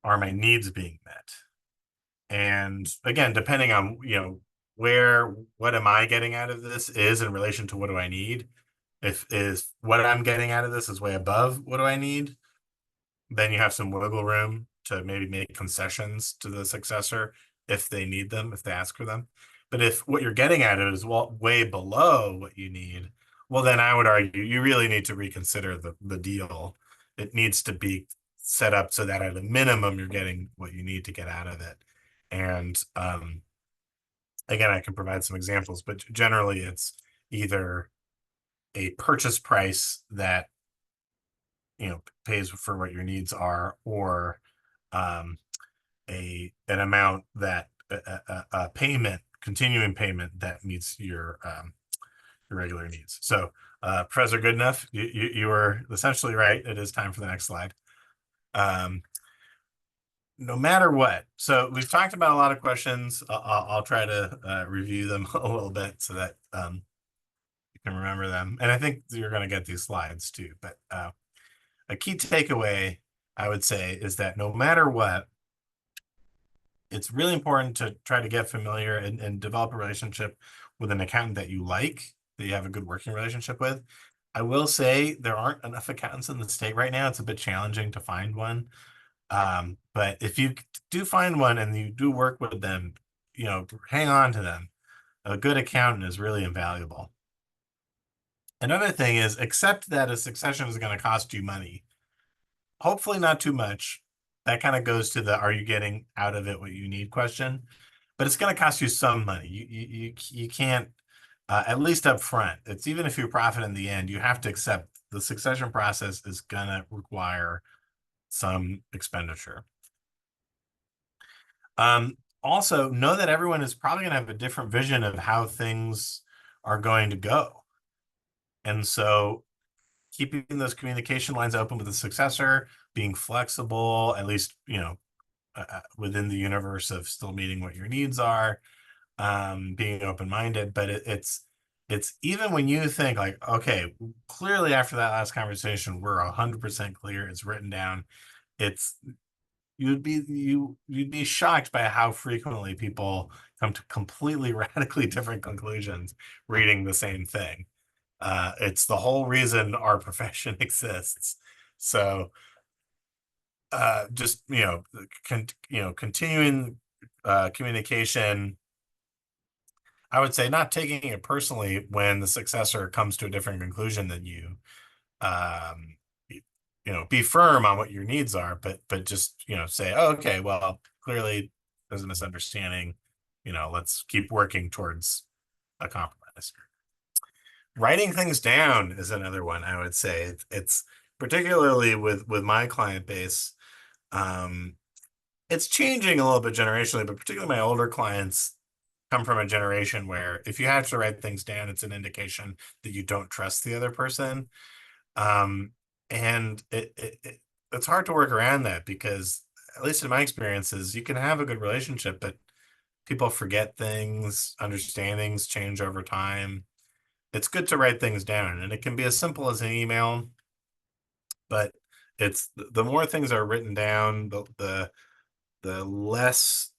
Are my needs being met? And again, depending on, what am I getting out of this is in relation to what do I need. If what I'm getting out of this is way above what do I need, then you have some wiggle room to maybe make concessions to the successor if they need them, if they ask for them. But if what you're getting at it is way below what you need, well, then I would argue you really need to reconsider the deal. It needs to be set up so that at a minimum, you're getting what you need to get out of it. And again, I can provide some examples, but generally it's either a purchase price that pays for what your needs are, or an amount that a payment, continuing payment that meets your regular needs. So Professor Goodenough, you were essentially right. It is time for the next slide. No matter what, so we've talked about a lot of questions. I'll try to review them a little bit so that you can remember them, and I think you're going to get these slides too. But a key takeaway, I would say, is that no matter what, it's really important to try to get familiar and develop a relationship with an accountant that you like, that you have a good working relationship with. I will say there aren't enough accountants in the state right now. It's a bit challenging to find one. But if you do find one and you do work with them, hang on to them. A good accountant is really invaluable. Another thing is accept that a succession is going to cost you money. Hopefully not too much. That kind of goes to the are you getting out of it what you need question. But it's going to cost you some money. You can't, at least up front. It's even if you profit in the end, you have to accept the succession process is going to require some expenditure. Also, know that everyone is probably going to have a different vision of how things are going to go. And so keeping those communication lines open with the successor, being flexible, at least, within the universe of still meeting what your needs are, being open-minded, but it's even when you think like, okay, clearly after that last conversation, we're 100% clear, it's written down. You'd be shocked by how frequently people come to completely radically different conclusions reading the same thing. It's the whole reason our profession exists. So just continuing communication. I would say not taking it personally when the successor comes to a different conclusion than you. Be firm on what your needs are, but just say, oh, okay, well, clearly there's a misunderstanding. Let's keep working towards a compromise. Writing things down is another one. I would say it's particularly with my client base. It's changing a little bit generationally, but particularly my older clients come from a generation where if you have to write things down, it's an indication that you don't trust the other person. And it's hard to work around that because, at least in my experiences, you can have a good relationship, but people forget things, understandings change over time. It's good to write things down, and it can be as simple as an email, but it's the more things are written down, the less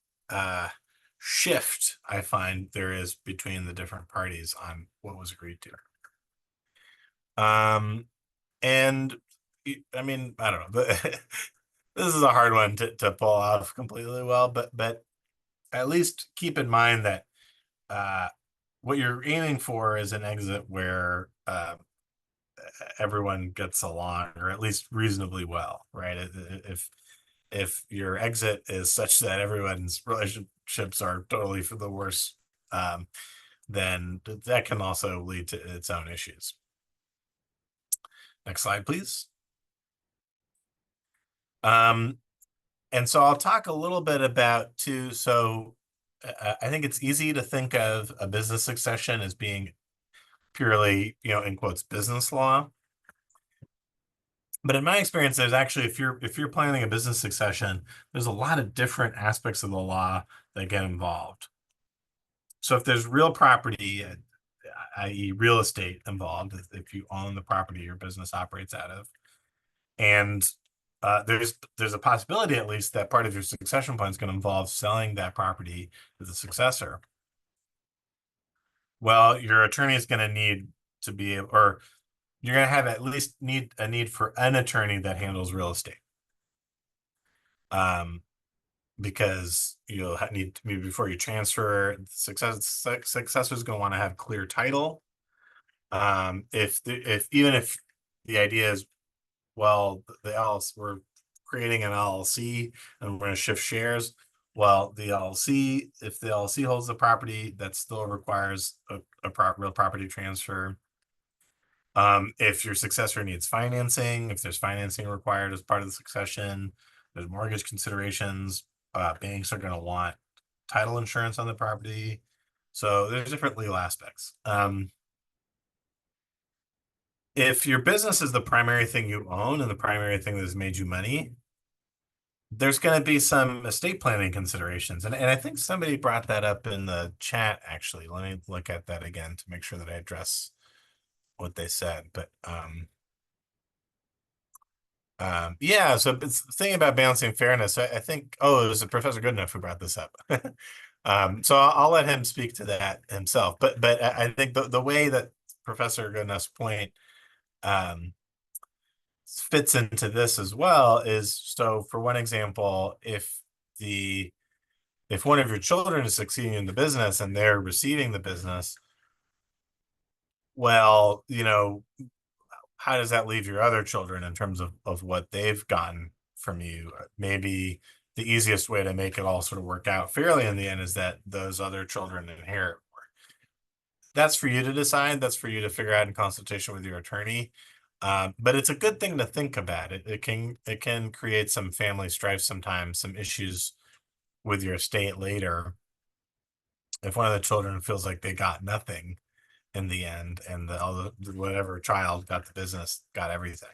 shift I find there is between the different parties on what was agreed to. And I mean, I don't know, this is a hard one to pull off completely well, but at least keep in mind that what you're aiming for is an exit where everyone gets along, or at least reasonably well, right? If your exit is such that everyone's relationships are totally for the worse, then that can also lead to its own issues. Next slide, please. And so I'll talk a little bit about too. So I think it's easy to think of a business succession as being purely, in quotes, business law. But in my experience, there's actually, if you're planning a business succession, there's a lot of different aspects of the law that get involved. So if there's real property, i.e. real estate involved, if you own the property your business operates out of, and there's a possibility at least that part of your succession plan is going to involve selling that property to the successor. Well, your attorney is going to need to be, or you're going to have at least a need for an attorney that handles real estate. Because you'll need to, maybe before you transfer, successor is going to want to have clear title. Even if the idea is, well, we're creating an LLC and we're going to shift shares. Well, if the LLC holds the property, that still requires a real property transfer. If your successor needs financing, if there's financing required as part of the succession, there's mortgage considerations. Banks are going to want title insurance on the property. So there's different legal aspects. If your business is the primary thing you own and the primary thing that has made you money, there's going to be some estate planning considerations. And I think somebody brought that up in the chat, actually. Let me look at that again to make sure that I address what they said. But yeah, so it's the thing about balancing fairness. I think, it was Professor Goodenough who brought this up. So I'll let him speak to that himself. But I think the way that Professor Goodenough's point fits into this as well is, so for one example, if one of your children is succeeding in the business and they're receiving the business, well, how does that leave your other children in terms of what they've gotten from you? Maybe the easiest way to make it all sort of work out fairly in the end is that those other children inherit more. That's for you to decide. That's for you to figure out in consultation with your attorney. But it's a good thing to think about. It can create some family strife sometimes, some issues with your estate later if one of the children feels like they got nothing in the end, and whatever child got the business got everything.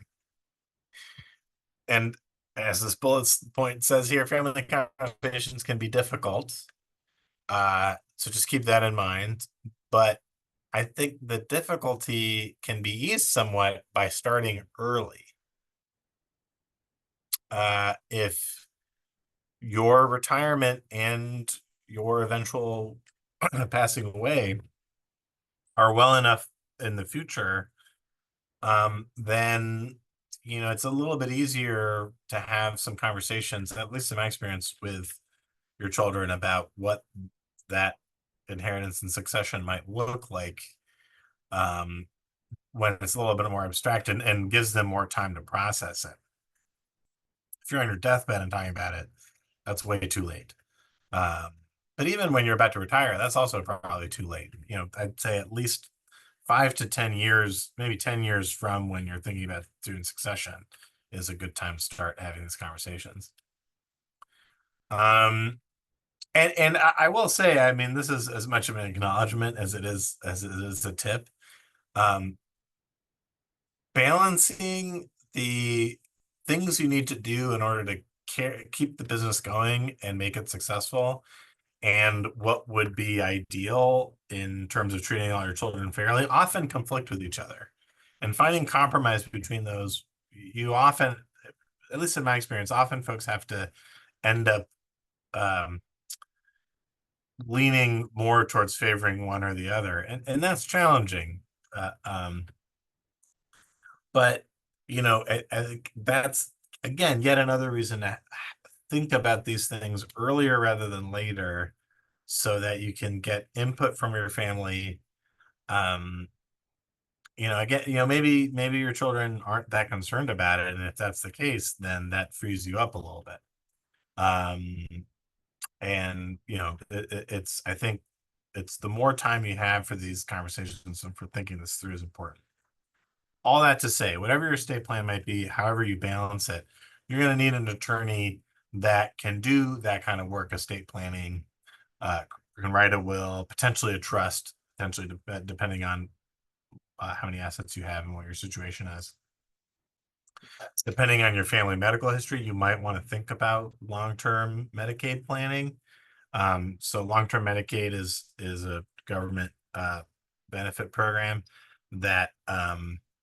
And as this bullet point says here, family conversations can be difficult. So just keep that in mind. But I think the difficulty can be eased somewhat by starting early. If your retirement and your eventual passing away are well enough in the future, then it's a little bit easier to have some conversations, at least in my experience, with your children about what that inheritance and succession might look like, when it's a little bit more abstract and gives them more time to process it. If you're on your deathbed and talking about it, that's way too late. But even when you're about to retire, that's also probably too late. I'd say at least 5 to 10 years, maybe 10 years from when you're thinking about doing succession is a good time to start having these conversations. And I will say, I mean, this is as much of an acknowledgement as it is a tip. Balancing the things you need to do in order to keep the business going and make it successful, and what would be ideal in terms of treating all your children fairly, often conflict with each other. And finding compromise between those, you often, at least in my experience, often folks have to end up leaning more towards favoring one or the other. And that's challenging. But, I think that's, again, yet another reason to think about these things earlier rather than later, so that you can get input from your family. Again, maybe your children aren't that concerned about it, and if that's the case, then that frees you up a little bit. And I think it's the more time you have for these conversations and for thinking this through is important. All that to say, whatever your estate plan might be, however you balance it, you're going to need an attorney that can do that kind of work, estate planning, can write a will, potentially a trust, potentially depending on how many assets you have and what your situation is. Depending on your family medical history, you might want to think about long-term Medicaid planning. So long-term Medicaid is a government benefit program that,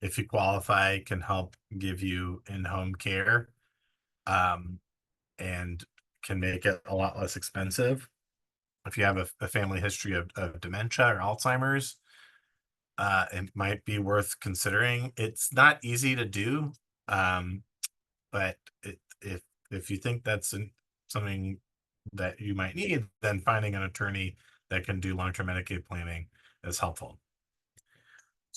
if you qualify, can help give you in-home care, and can make it a lot less expensive. If you have a family history of dementia or Alzheimer's, it might be worth considering. It's not easy to do, but if you think that's something that you might need, then finding an attorney that can do long-term Medicaid planning is helpful.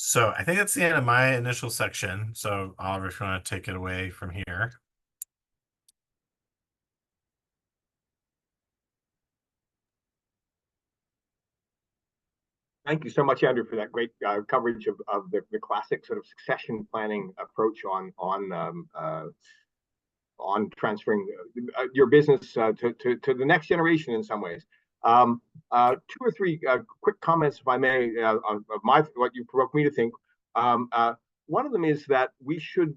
So I think that's the end of my initial section. So Oliver, if you want to take it away from here. Thank you so much, Andrew, for that great coverage of the classic sort of succession planning approach on transferring your business to the next generation in some ways. 2 or 3 quick comments, if I may, of what you provoked me to think. One of them is that we should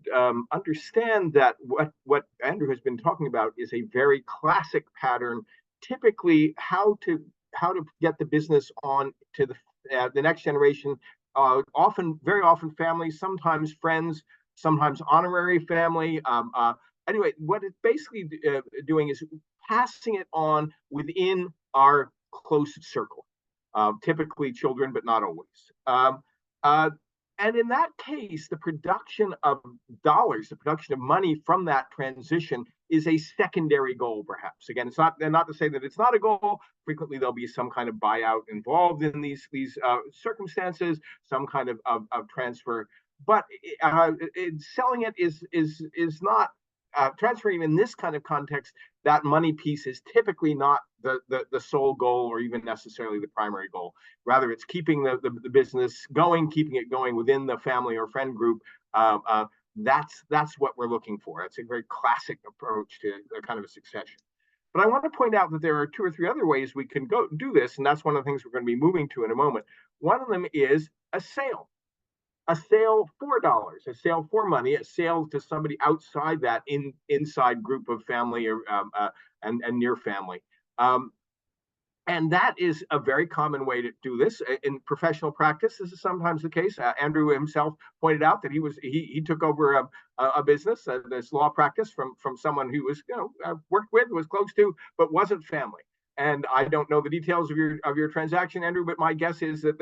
understand that what Andrew has been talking about is a very classic pattern. Typically, how to get the business on to the next generation. Very often families, sometimes friends, sometimes honorary family. Anyway, what it's basically doing is passing it on within our close circle, typically children, but not always. And in that case, the production of dollars, the production of money from that transition is a secondary goal, perhaps. Again, it's not to say that it's not a goal. Frequently, there'll be some kind of buyout involved in these circumstances, some kind of transfer. But selling it is not transferring in this kind of context. That money piece is typically not the sole goal or even necessarily the primary goal. Rather, it's keeping the business going, keeping it going within the family or friend group. That's what we're looking for. It's a very classic approach to a kind of a succession. But I want to point out that there are 2 or 3 other ways we can go do this, and that's one of the things we're going to be moving to in a moment. One of them is a sale. A sale for dollars, a sale for money, a sale to somebody outside that inside group of family or and near family. And that is a very common way to do this in professional practice. This is sometimes the case. Andrew himself pointed out that he took over a business, this law practice from someone who was worked with, was close to, but wasn't family. And I don't know the details of your transaction, Andrew, but my guess is that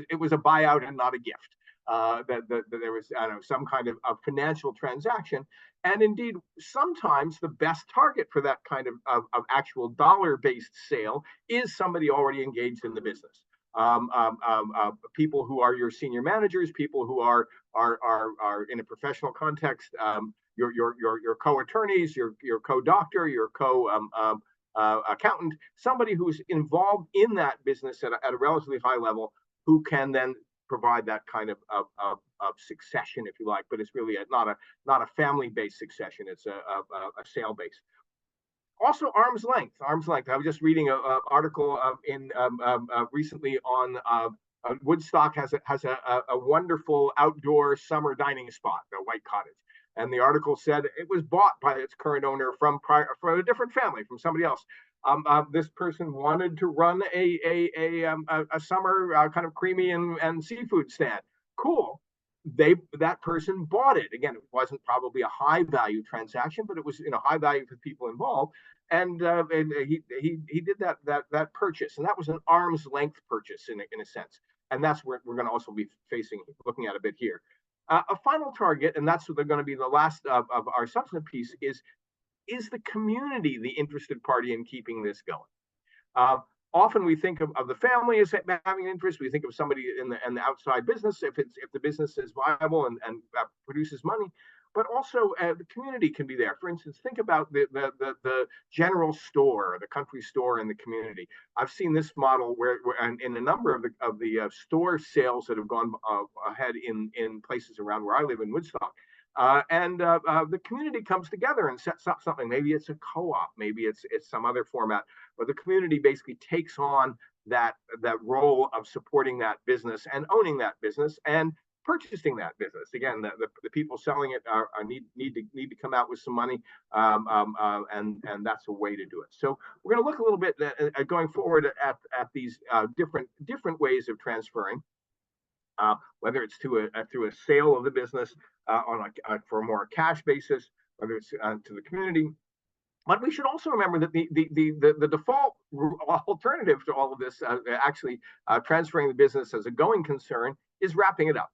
it was a buyout and not a gift. That there was some kind of financial transaction. And indeed, sometimes the best target for that kind of actual dollar-based sale is somebody already engaged in the business. People who are your senior managers, people who are in a professional context, your co-attorneys, your co-doctor, your accountant, somebody who's involved in that business at a relatively high level, who can then provide that kind of succession, if you like, but it's really not a family-based succession. It's a sale-based. Also, arm's length. Arm's length. I was just reading an article recently on Woodstock has a wonderful outdoor summer dining spot, the White Cottage, and the article said it was bought by its current owner from a different family, from somebody else. This person wanted to run a summer kind of creamy and seafood stand. Cool. That person bought it. Again, it wasn't probably a high value transaction, but it was high value for people involved. And he did that purchase, and that was an arm's length purchase in a sense. And that's what we're going to also be looking at a bit here. A final target, and that's what they're going to be the last of our substantive piece, is the community the interested party in keeping this going? Often we think of the family as having an interest. We think of somebody in the outside business if the business is viable and produces money, but also the community can be there. For instance, think about the general store, or the country store in the community. I've seen this model where in a number of the store sales that have gone ahead in places around where I live in Woodstock. The community comes together and sets up something. Maybe it's a co-op, maybe it's some other format, but the community basically takes on that role of supporting that business and owning that business and purchasing that business. Again, the people selling it need to come out with some money, and that's a way to do it. So we're going to look a little bit going forward at these different ways of transferring. Whether it's through a sale of the business for a more cash basis, whether it's to the community. But we should also remember that the default alternative to all of this, actually transferring the business as a going concern, is wrapping it up.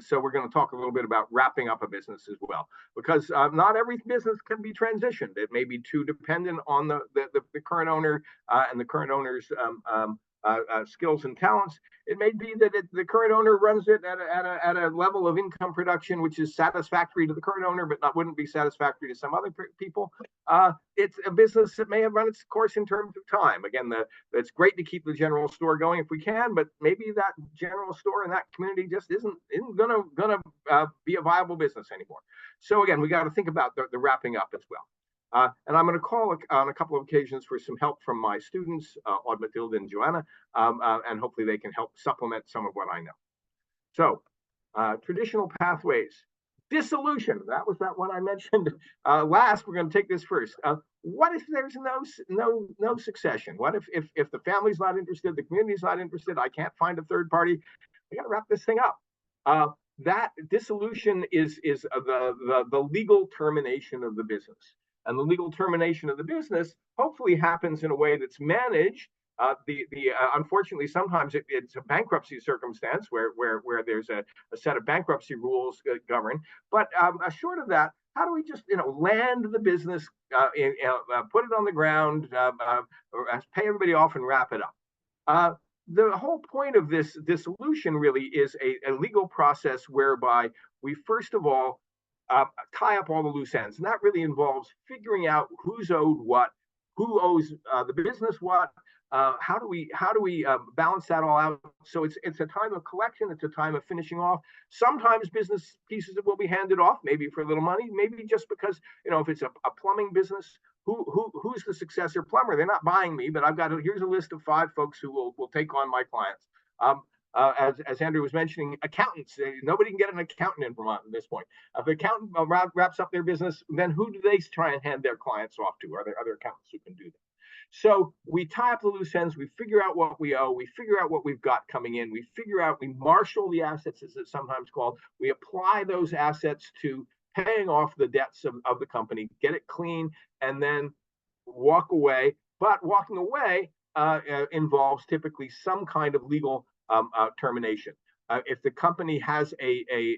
So we're going to talk a little bit about wrapping up a business as well, because not every business can be transitioned. It may be too dependent on the current owner and the current owner's skills and talents. It may be that the current owner runs it at a level of income production which is satisfactory to the current owner, but wouldn't be satisfactory to some other people. It's a business that may have run its course in terms of time. Again, it's great to keep the general store going if we can, but maybe that general store in that community just isn't gonna be a viable business anymore. So again, we got to think about the wrapping up as well. And I'm going to call on a couple of occasions for some help from my students, Aude, Mathilde, and Joanna, and hopefully they can help supplement some of what I know. So, traditional pathways. Dissolution, that was that one I mentioned last. We're going to take this first. What if there's no succession? What if the family's not interested, the community's not interested, I can't find a third party? We got to wrap this thing up. That dissolution is the legal termination of the business. And the legal termination of the business hopefully happens in a way that's managed Unfortunately, sometimes it's a bankruptcy circumstance where there's a set of bankruptcy rules govern. But short of that, how do we just land the business, put it on the ground, pay everybody off, and wrap it up? The whole point of this dissolution really is a legal process whereby we first of all tie up all the loose ends, and that really involves figuring out who's owed what, who owes the business what. How do we balance that all out? So it's a time of collection. It's a time of finishing off. Sometimes business pieces will be handed off, maybe for a little money, maybe just because if it's a plumbing business, who's the successor plumber? They're not buying me, but here's a list of 5 folks who will take on my clients. As Andrew was mentioning, accountants. Nobody can get an accountant in Vermont at this point. If an accountant wraps up their business, then who do they try and hand their clients off to? Are there other accountants who can do that? So we tie up the loose ends, we figure out what we owe, we figure out what we've got coming in, we marshal the assets, as it's sometimes called. We apply those assets to paying off the debts of the company, get it clean, and then walk away. But walking away involves typically some kind of legal termination. If the company has a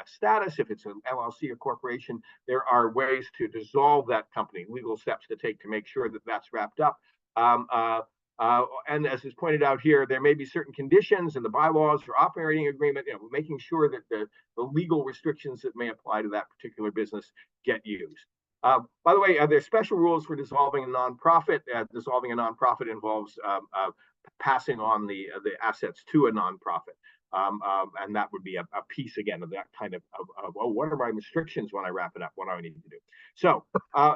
status, if it's an LLC or corporation, there are ways to dissolve that company, legal steps to take to make sure that that's wrapped up. And as is pointed out here, there may be certain conditions in the bylaws or operating agreement, making sure that the legal restrictions that may apply to that particular business get used. By the way, there's special rules for dissolving a nonprofit. Dissolving a nonprofit involves passing on the assets to a nonprofit. And that would be a piece again of that kind of what are my restrictions when I wrap it up? What do I need to do? So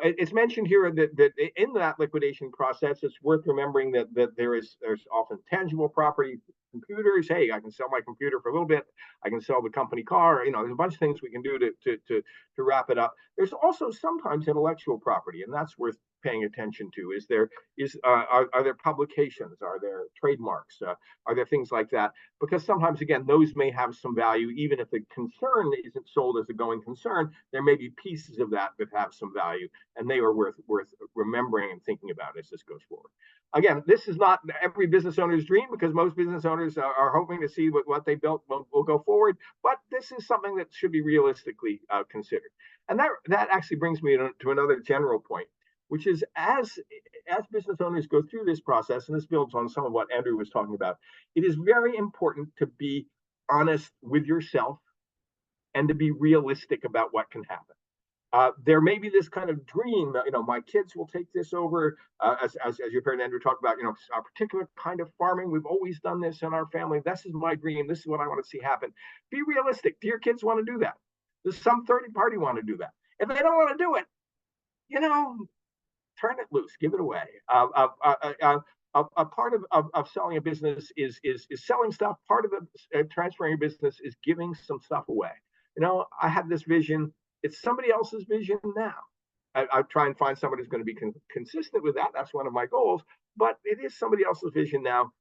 it's mentioned here that in that liquidation process, it's worth remembering that there's often tangible property, computers. Hey, I can sell my computer for a little bit. I can sell the company car. There's a bunch of things we can do to wrap it up. There's also sometimes intellectual property, and that's worth paying attention to. Are there publications? Are there trademarks? Are there things like that? Because sometimes, again, those may have some value, even if the concern isn't sold as a going concern. There may be pieces of that have some value, and they are worth remembering and thinking about as this goes forward. Again, this is not every business owner's dream, because most business owners are hoping to see what they built will go forward. But this is something that should be realistically considered. And that actually brings me to another general point, which is as business owners go through this process, and this builds on some of what Andrew was talking about, it is very important to be honest with yourself and to be realistic about what can happen. There may be this kind of dream that, my kids will take this over, as you heard Andrew talk about, a particular kind of farming. We've always done this in our family. This is my dream. This is what I want to see happen. Be realistic. Do your kids want to do that? Does some third party want to do that? If they don't want to do it, turn it loose, give it away. A part of selling a business is selling stuff. Part of transferring a business is giving some stuff away. I had this vision. It's somebody else's vision now. I try and find somebody who's going to be consistent with that. That's one of my goals. But it is somebody else's vision now.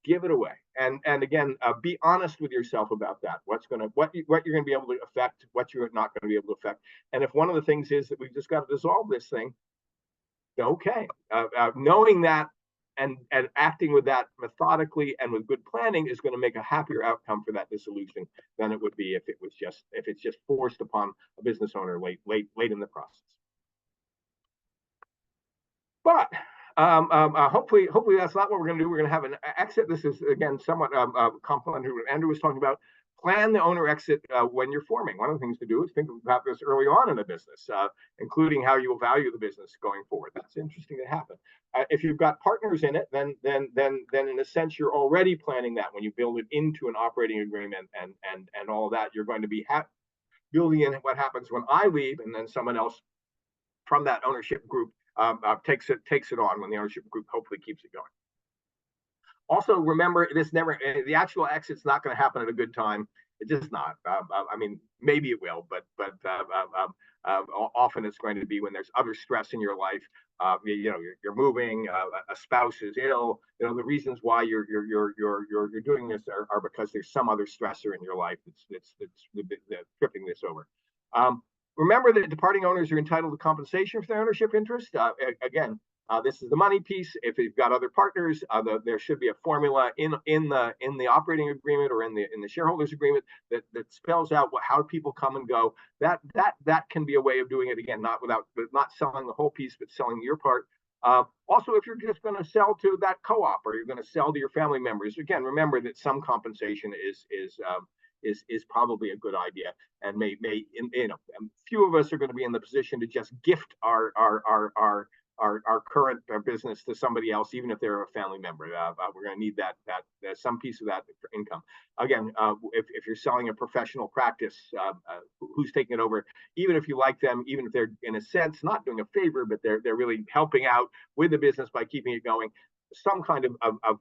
Give it away. And again, be honest with yourself about that. What you're going to be able to affect, what you're not going to be able to affect. And if one of the things is that we've just got to dissolve this thing, okay. Knowing that and acting with that methodically and with good planning is going to make a happier outcome for that dissolution than it would be if it's just forced upon a business owner late in the process. But hopefully that's not what we're going to do. We're going to have an exit. This is again somewhat complementary to what Andrew was talking about. Plan the owner exit when you're forming. One of the things to do is think about this early on in a business, including how you will value the business going forward. That's interesting to happen. If you've got partners in it, then in a sense you're already planning that when you build it into an operating agreement and all of that. You're going to be building in what happens when I leave, and then someone else from that ownership group takes it on when the ownership group hopefully keeps it going. Also, remember, the actual exit's not going to happen at a good time. It's just not. I mean, maybe it will, but often it's going to be when there's other stress in your life. You're moving, a spouse is ill. The reasons why you're doing this are because there's some other stressor in your life that's tripping this over. Remember that departing owners are entitled to compensation for their ownership interest. Again, This is the money piece. If you've got other partners, there should be a formula in the operating agreement or in the shareholders agreement that spells out how people come and go. That can be a way of doing it, again, not selling the whole piece, but selling your part. Also, if you're just going to sell to that co-op or you're going to sell to your family members, again, remember that some compensation is probably a good idea, and few of us are going to be in the position to just gift our current business to somebody else, even if they're a family member. We're going to need that some piece of that income. Again, if you're selling a professional practice, who's taking it over? Even if you like them, even if they're in a sense not doing a favor, but they're really helping out with the business by keeping it going, some kind of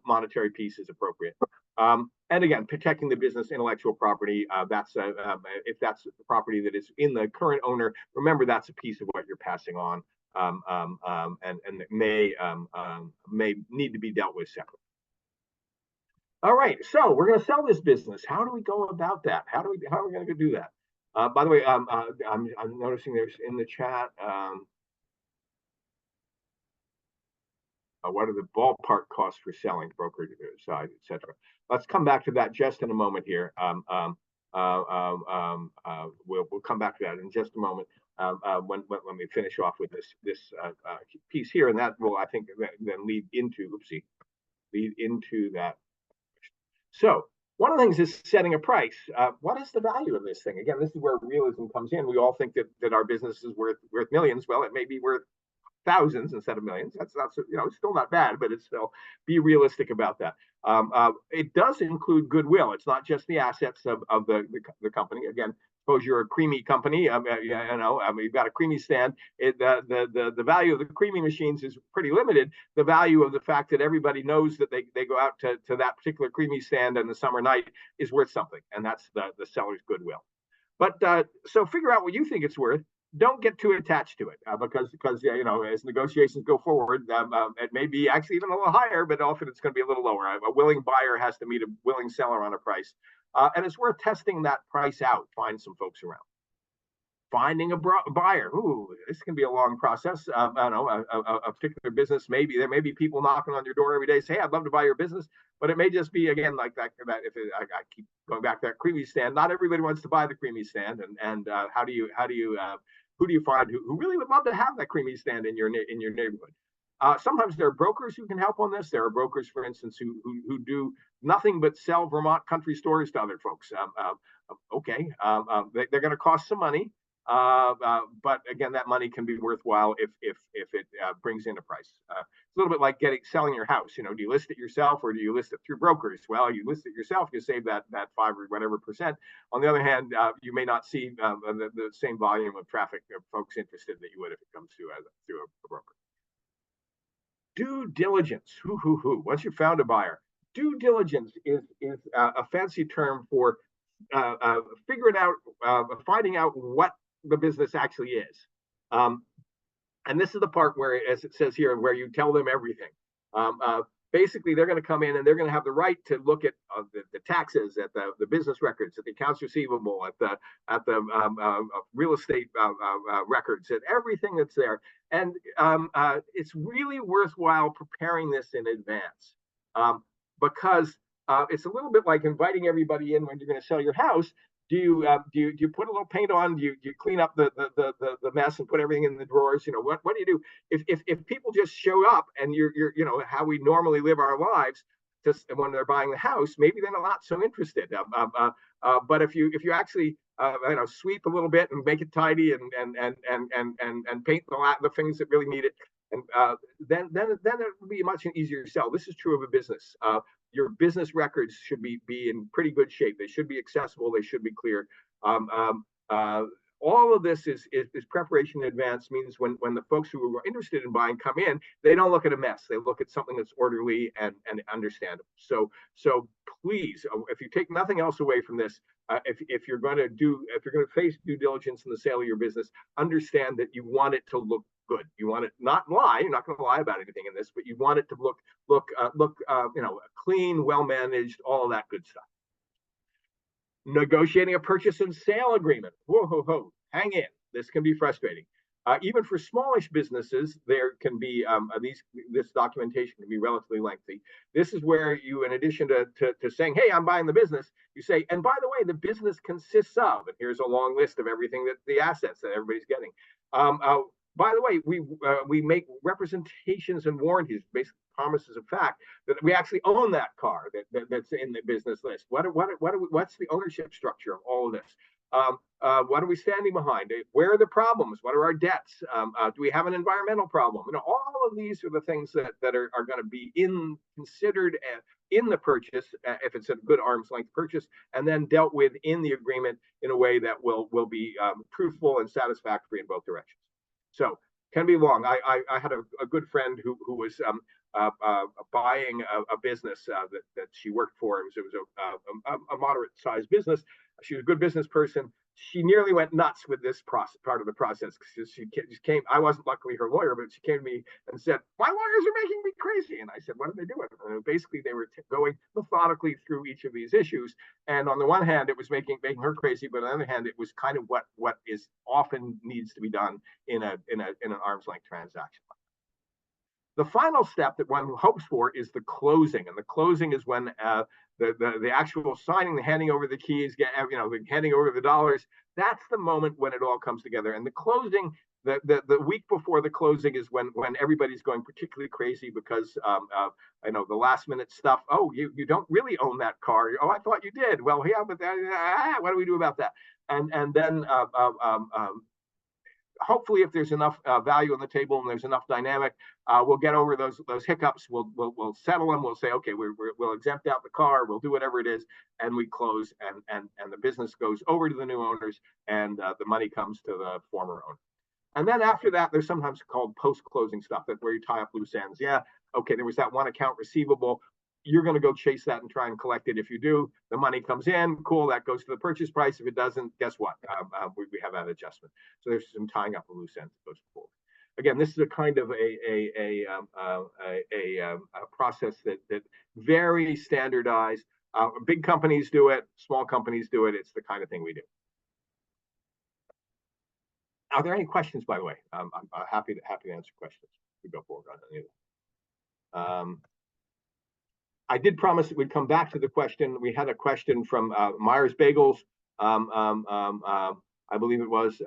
monetary piece is appropriate. And again, protecting the business intellectual property. If that's the property that is in the current owner, remember that's a piece of what you're passing on. And it may need to be dealt with separately. All right, so we're going to sell this business. How do we go about that? How are we going to do that? By the way, I'm noticing there's in the chat. What are the ballpark costs for selling, brokerage side, etc.? Let's come back to that just in a moment here. We'll come back to that in just a moment. When we finish off with this piece here, and that will, I think, then lead into that. So one of the things is setting a price. What is the value of this thing? Again, this is where realism comes in. We all think that our business is worth millions. Well, it may be worth thousands instead of millions. That's it's still not bad, but it's still, be realistic about that. It does include goodwill. It's not just the assets of the company. Again, suppose you're a creamy company, you've got a creamy stand. The value of the creamy machines is pretty limited. The value of the fact that everybody knows that they go out to that particular creamy stand on the summer night is worth something, and that's the seller's goodwill. But so figure out what you think it's worth. Don't get too attached to it because as negotiations go forward, it may be actually even a little higher, but often it's going to be a little lower. A willing buyer has to meet a willing seller on a price, and it's worth testing that price out. Find some folks around. Finding a buyer. Ooh, this can be a long process. I don't know, a particular business. Maybe there may be people knocking on your door every day, say, "Hey, I'd love to buy your business," but it may just be, again, like that. I keep going back to that creamy stand. Not everybody wants to buy the creamy stand, and who do you find who really would love to have that creamy stand in your neighborhood? Sometimes there are brokers who can help on this. There are brokers, for instance, who do nothing but sell Vermont country stores to other folks. They're going to cost some money. But again, that money can be worthwhile if it brings in a price. It's a little bit like selling your house. Do you list it yourself or do you list it through brokers? Well, you list it yourself, you save that 5 or whatever %. On the other hand, you may not see the same volume of traffic of folks interested that you would if it comes through a broker. Due diligence. Once you've found a buyer, due diligence is a fancy term for figuring out, finding out what the business actually is. And this is the part where, as it says here, where you tell them everything. Basically, they're going to come in and they're going to have the right to look at the taxes, at the business records, at the accounts receivable, at the real estate records, at everything that's there. And it's really worthwhile preparing this in advance because it's a little bit like inviting everybody in when you're going to sell your house. Do you put a little paint on? Do you clean up the mess and put everything in the drawers? What do you do if people just show up and you're how we normally live our lives? Just when they're buying the house, maybe they're not so interested. But if you actually sweep a little bit and make it tidy and paint the things that really need it, and then it will be much easier to sell. This is true of a business. Your business records should be in pretty good shape. They should be accessible. They should be clear. All of this is preparation in advance. Means when the folks who are interested in buying come in, they don't look at a mess. They look at something that's orderly and understandable. So please, if you take nothing else away from this, if you're going to face due diligence in the sale of your business, understand that you want it to look good. You want it not lie. You're not going to lie about anything in this, but you want it to look clean, well managed, all of that good stuff. Negotiating a purchase and sale agreement. Whoa, hang in. This can be frustrating. Even for smallish businesses, there can be this documentation can be relatively lengthy. This is where you, in addition to saying, "Hey, I'm buying the business," you say, "And by the way, the business consists of," and here's a long list of everything that the assets that everybody's getting. By the way, we make representations and warranties, basically promises of fact, that we actually own that car that's in the business list. What's the ownership structure of all of this? What are we standing behind? Where are the problems? What are our debts? Do we have an environmental problem? All of these are the things that are going to be considered in the purchase, if it's a good arm's length purchase, and then dealt with in the agreement in a way that will be truthful and satisfactory in both directions. So can be long. I had a good friend who was buying a business that she worked for. It was a moderate sized business. She was a good business person. She nearly went nuts with this part of the process, because she came. I wasn't luckily her lawyer, but she came to me and said, "My lawyers are making me crazy." And I said, "What are they doing?" And basically, they were going methodically through each of these issues. And on the one hand, it was making her crazy, but on the other hand, it was kind of what is often needs to be done in an arm's length transaction. The final step that one hopes for is the closing, and the closing is when the actual signing, the handing over the keys, handing over the dollars. That's the moment when it all comes together. And the closing, the week before the closing, is when everybody's going particularly crazy, because I know the last minute stuff. Oh, you don't really own that car. Oh, I thought you did. Well, yeah, but what do we do about that? And then hopefully, if there's enough value on the table and there's enough dynamic, we'll get over those hiccups. We'll settle them. We'll say, okay, we'll exempt out the car. We'll do whatever it is, and we close, and the business goes over to the new owners, and the money comes to the former owner. And then after that, there's sometimes called post-closing stuff, where you tie up loose ends. Yeah, okay, there was that one account receivable. You're going to go chase that and try and collect it. If you do, the money comes in. Cool, that goes to the purchase price. If it doesn't, guess what? We have that adjustment. So there's some tying up of loose ends that goes forward. Again, this is a kind of a process that very standardized. Big companies do it. Small companies do it. It's the kind of thing we do. Are there any questions, by the way? I'm happy to answer questions. We go forward on any of them. I did promise that we'd come back to the question. We had a question from Myers Bagels. I believe it was,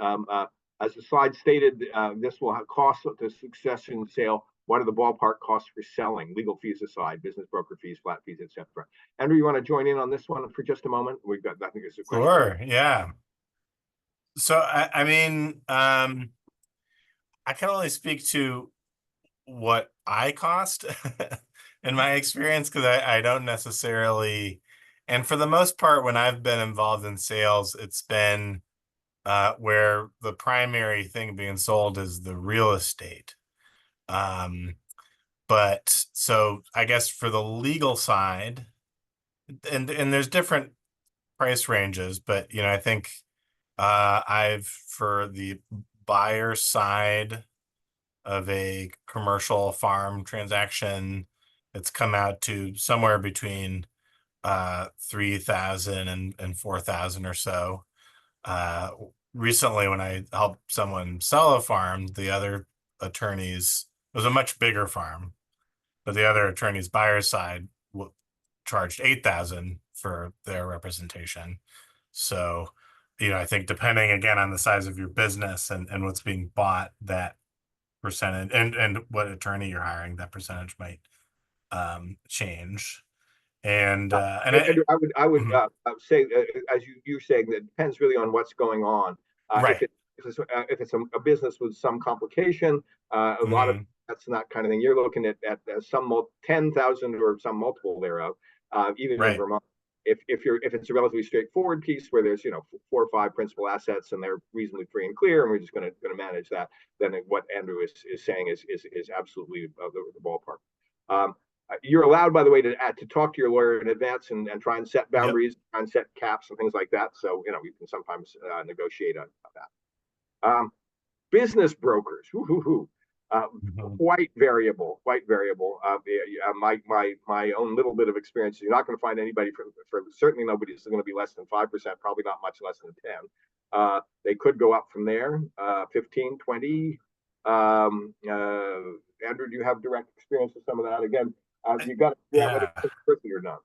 as the slide stated, this will have costs of the succession sale. What are the ballpark costs for selling? Legal fees aside, business broker fees, flat fees, etc. Andrew, you want to join in on this one for just a moment? We've got, I think it's a question. Sure, yeah. So, I mean, I can only speak to what I cost in my experience, because I don't necessarily, and for the most part, when I've been involved in sales, it's been where the primary thing being sold is the real estate. But so I guess for the legal side, and there's different price ranges, but I think for the buyer side of a commercial farm transaction, it's come out to somewhere between 3,000 and 4,000 or so. Recently, when I helped someone sell a farm, the other attorneys, it was a much bigger farm, but the other attorneys' buyer's side charged 8,000 for their representation. So, I think depending again on the size of your business and what's being bought, that percentage and what attorney you're hiring, that percentage might change. And I would say, as you're saying, that depends really on what's going on. Right. If it's a business with some complication, a lot of that's not kind of thing. You're looking at some 10,000 or some multiple thereof, even in Vermont. If it's a relatively straightforward piece where there's 4 or 5 principal assets and they're reasonably free and clear, and we're just going to manage that, then what Andrew is saying is absolutely the ballpark. You're allowed, by the way, to talk to your lawyer in advance and try and set boundaries, try and set caps and things like that. So you can sometimes negotiate on that. Business brokers, quite variable. My own little bit of experience. You're not going to find anybody for certainly nobody's going to be less than 5%, probably not much less than They could go up from there, 15, 20. Andrew, do you have direct experience with some of that? Again, you got to figure out whether it's worth it or not.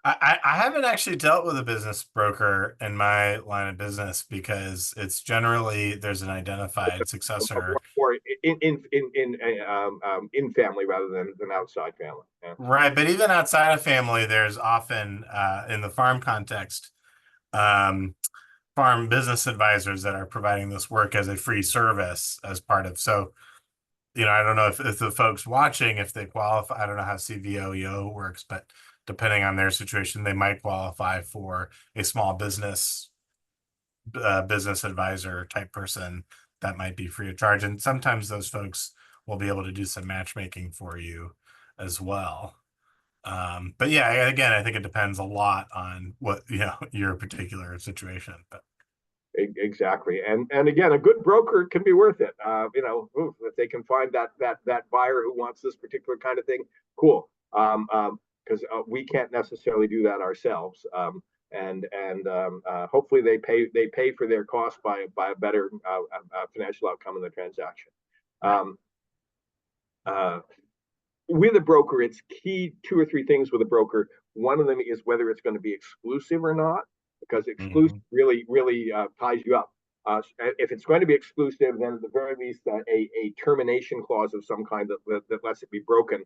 I haven't actually dealt with a business broker in my line of business because it's generally there's an identified successor. Or in family rather than outside family. Yeah. Right, but even outside of family, there's often in the farm context, farm business advisors that are providing this work as a free service as part of. So, I don't know if the folks watching, if they qualify, I don't know how CVOEO works, but depending on their situation, they might qualify for a small business advisor type person that might be free of charge. And sometimes those folks will be able to do some matchmaking for you as well. But yeah, again, I think it depends a lot on what, your particular situation. But exactly. And again, a good broker can be worth it. If they can find that buyer who wants this particular kind of thing, cool. Because we can't necessarily do that ourselves. And hopefully they pay for their cost by a better financial outcome in the transaction. With a broker, it's key 2 or 3 things with a broker. One of them is whether it's going to be exclusive or not, because exclusive really ties you up. If it's going to be exclusive, then at the very least, a termination clause of some kind that lets it be broken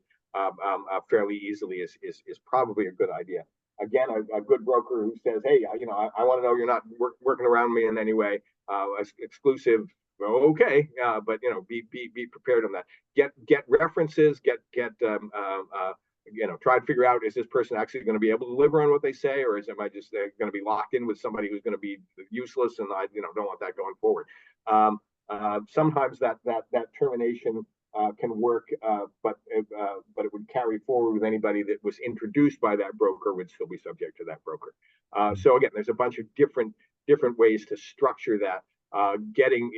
fairly easily is probably a good idea. Again, a good broker who says, "Hey, I want to know you're not working around me in any way." Exclusive, okay, but be prepared on that. Get references. Try to figure out, is this person actually going to be able to deliver on what they say, or am I just going to be locked in with somebody who's going to be useless, and I don't want that going forward. Sometimes that termination can work, but it would carry forward with anybody that was introduced by that broker would still be subject to that broker. So again, there's a bunch of different ways to structure that. Getting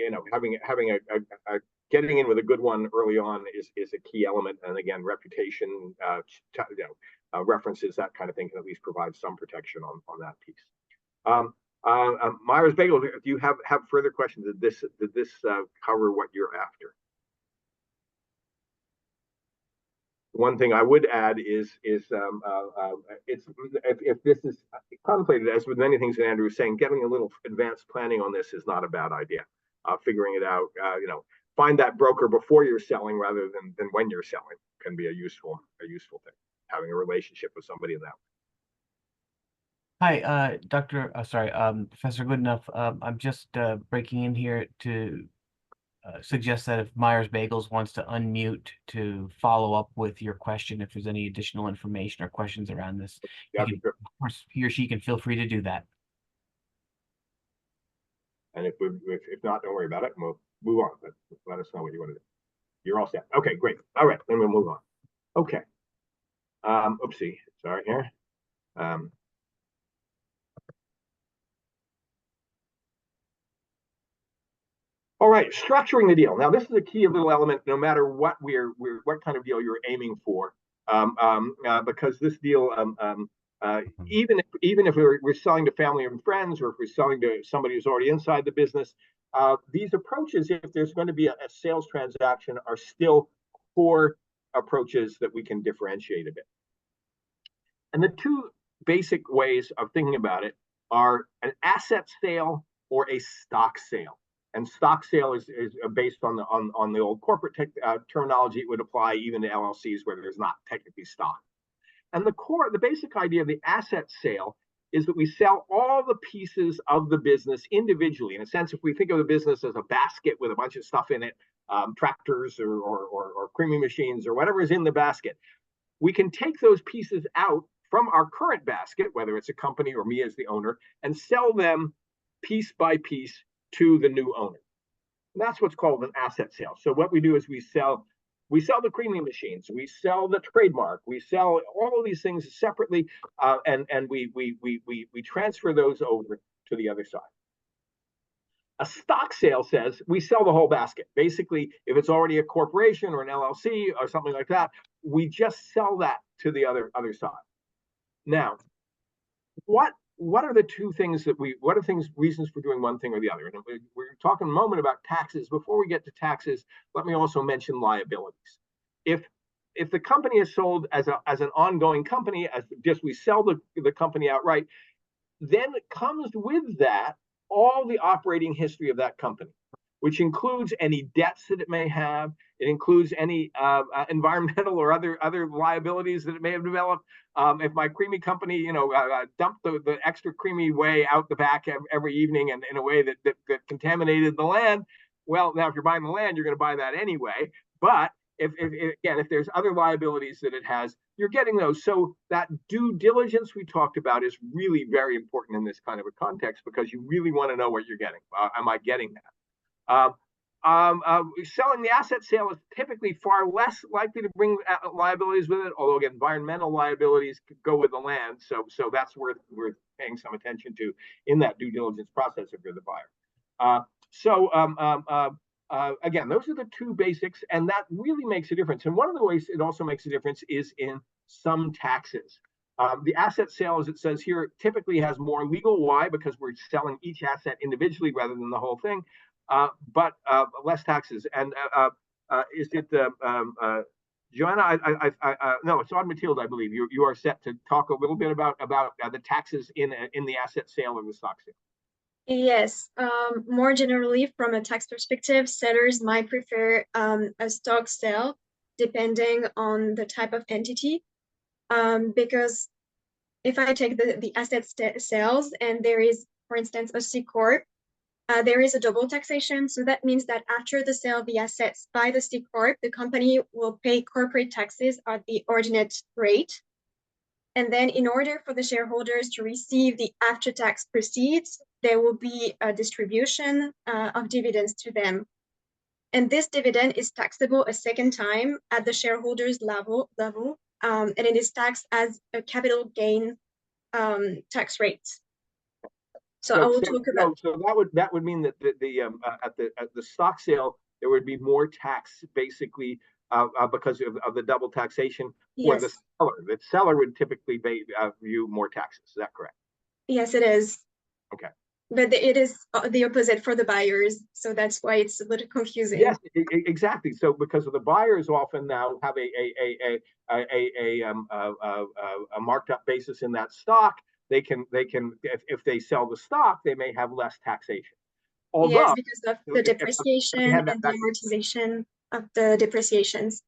in with a good one early on is a key element, and again, reputation, references, that kind of thing can at least provide some protection on that piece. Myers Bagel, do you have further questions? Did this cover what you're after? One thing I would add is if this is contemplated, as with many things that Andrew was saying, getting a little advanced planning on this is not a bad idea. Figuring it out, find that broker before you're selling rather than when you're selling can be a useful thing. Having a relationship with somebody in that way. Hi, Professor Goodenough. I'm just breaking in here to suggest that if Myers Bagels wants to unmute to follow up with your question, if there's any additional information or questions around this, of course, he or she can feel free to do that. And if not, don't worry about it. We'll move on. But let us know what you want to do. You're all set. Okay, great. All right, then we'll move on. Okay. Oopsie. Sorry here. All right, structuring the deal. Now, this is a key little element, no matter what what kind of deal you're aiming for, because this deal, even if we're selling to family and friends, or if we're selling to somebody who's already inside the business, these approaches, if there's going to be a sales transaction, are still core approaches that we can differentiate a bit. And the 2 basic ways of thinking about it are an asset sale or a stock sale. And stock sale is based on the old corporate terminology. It would apply even to LLCs where there's not technically stock. And the basic idea of the asset sale is that we sell all the pieces of the business individually. In a sense, if we think of the business as a basket with a bunch of stuff in it, tractors or creaming machines or whatever is in the basket, we can take those pieces out from our current basket, whether it's a company or me as the owner, and sell them piece by piece to the new owner. And that's what's called an asset sale. So what we do is we sell the creaming machines, we sell the trademark, we sell all of these things separately, and we transfer those over to the other side. A stock sale says we sell the whole basket. Basically, if it's already a corporation or an LLC or something like that, we just sell that to the other side. Now, what what are the two things that what are reasons for doing one thing or the other? And we're talking a moment about taxes. Before we get to taxes, let me also mention liabilities. If the company is sold as an ongoing company, as just we sell the company outright, then it comes with that all the operating history of that company, which includes any debts that it may have. It includes any environmental or other liabilities that it may have developed. If my creamy company, dumped the extra creamy whey out the back every evening and in a way that contaminated the land, well, now if you're buying the land, you're going to buy that anyway. But if there's other liabilities that it has, you're getting those. So that due diligence we talked about is really very important in this kind of a context, because you really want to know what you're getting. Am I getting that? Selling the asset sale is typically far less likely to bring liabilities with it, although again, environmental liabilities could go with the land. So that's worth paying some attention to in that due diligence process if you're the buyer. Again, those are the two basics, and that really makes a difference. And one of the ways it also makes a difference is in some taxes. The asset sale, as it says here, typically has more legal. Why? Because we're selling each asset individually rather than the whole thing, but less taxes. And is it Joanna? No, it's on Matilda, I believe. You are set to talk a little bit about the taxes in the asset sale or the stock sale. Yes, more generally, from a tax perspective, sellers might prefer a stock sale depending on the type of entity. Because if I take the asset sales and there is, for instance, a C Corp, there is a double taxation. So that means that after the sale of the assets by the C Corp, the company will pay corporate taxes at the ordinate rate. And then in order for the shareholders to receive the after-tax proceeds, there will be a distribution of dividends to them. And this dividend is taxable a second time at the shareholders level, and it is taxed as a capital gain tax rate. So I will talk about. So that would mean that at the stock sale there would be more tax basically because of the double taxation for the seller. The seller would typically view more taxes. Is that correct? Yes, it is. Okay. But it is the opposite for the buyers, so that's why it's a little confusing. Yes, exactly. So because of the buyers often now have a marked up basis in that stock, they can if they sell the stock, they may have less taxation. Although, yes, because of the depreciation and the amortization of the depreciations.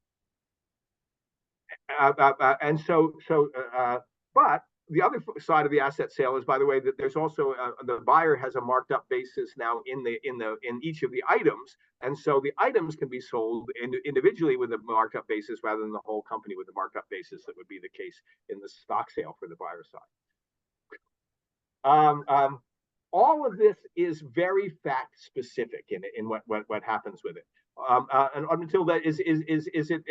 But the other side of the asset sale is, by the way, that there's also the buyer has a marked up basis now in each of the items, and so the items can be sold individually with a marked up basis rather than the whole company with a marked up basis. That would be the case in the stock sale for the buyer side. All of this is very fact specific in what happens with it. And until that, is it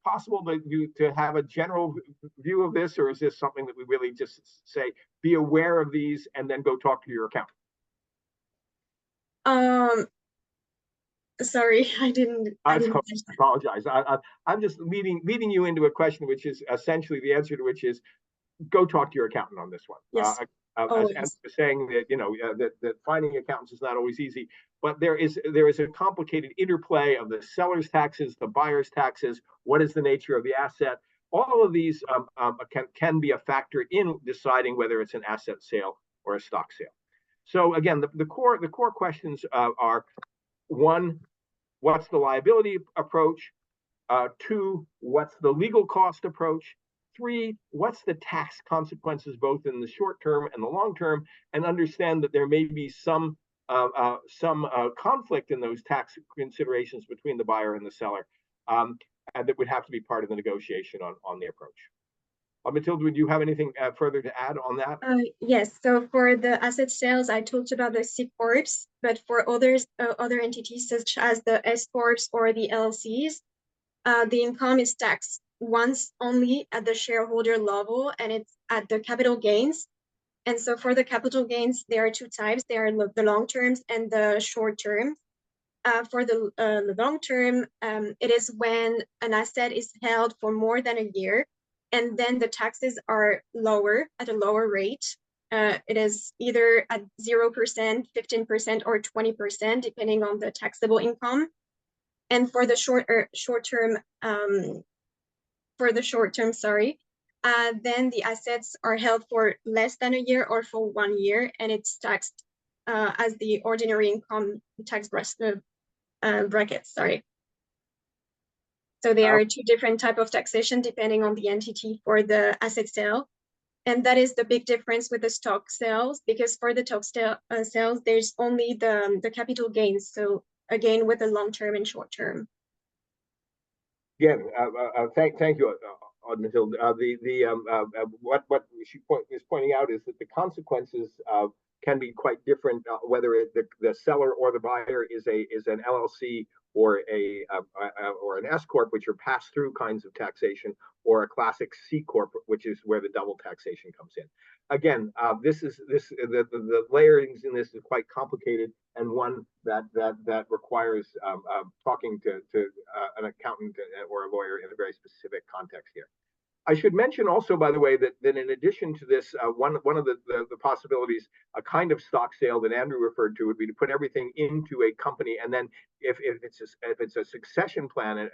possible to have a general view of this, or is this something that we really just say be aware of these and then go talk to your accountant? Sorry, I didn't apologize. I'm just leading you into a question, which is essentially the answer to which is go talk to your accountant on this one. Yes. As saying that that finding accountants is not always easy, but there is a complicated interplay of the seller's taxes, the buyer's taxes. What is the nature of the asset? All of these can be a factor in deciding whether it's an asset sale or a stock sale. So again, the core questions are: one, what's the liability approach? Two, what's the legal cost approach? Three, what's the tax consequences both in the short term and the long term, and understand that there may be some conflict in those tax considerations between the buyer and the seller, and that would have to be part of the negotiation on the approach. Matilda, would you have anything further to add on that? Yes. So for the asset sales, I talked about the C Corps, but for other entities such as the S Corps or the LLCs, the income is taxed once only at the shareholder level, and it's at the capital gains. And so for the capital gains, there are two types. There are the long terms and the short term. For the long term, it is when an asset is held for more than a year and then the taxes are lower at a lower rate. It is either at 0%, 15%, or 20%, depending on the taxable income. And for the short term, then the assets are held for less than a year or for 1 year, and it's taxed as the ordinary income tax brackets. Sorry. So there are two different types of taxation depending on the entity for the asset sale. And that is the big difference with the stock sales, because for the stock sales, there's only the capital gains. So again, with the long term and short term. Again, thank you, Mathilde. What she is pointing out is that the consequences can be quite different, whether the seller or the buyer is an LLC or or an S corp, which are pass-through kinds of taxation, or a classic C corp, which is where the double taxation comes in. Again, the layerings in this is quite complicated, and one that requires talking to an accountant or a lawyer in a very specific context here. I should mention also, by the way, that in addition to this, one of the possibilities, a kind of stock sale that Andrew referred to, would be to put everything into a company, and then if it's a succession plan, a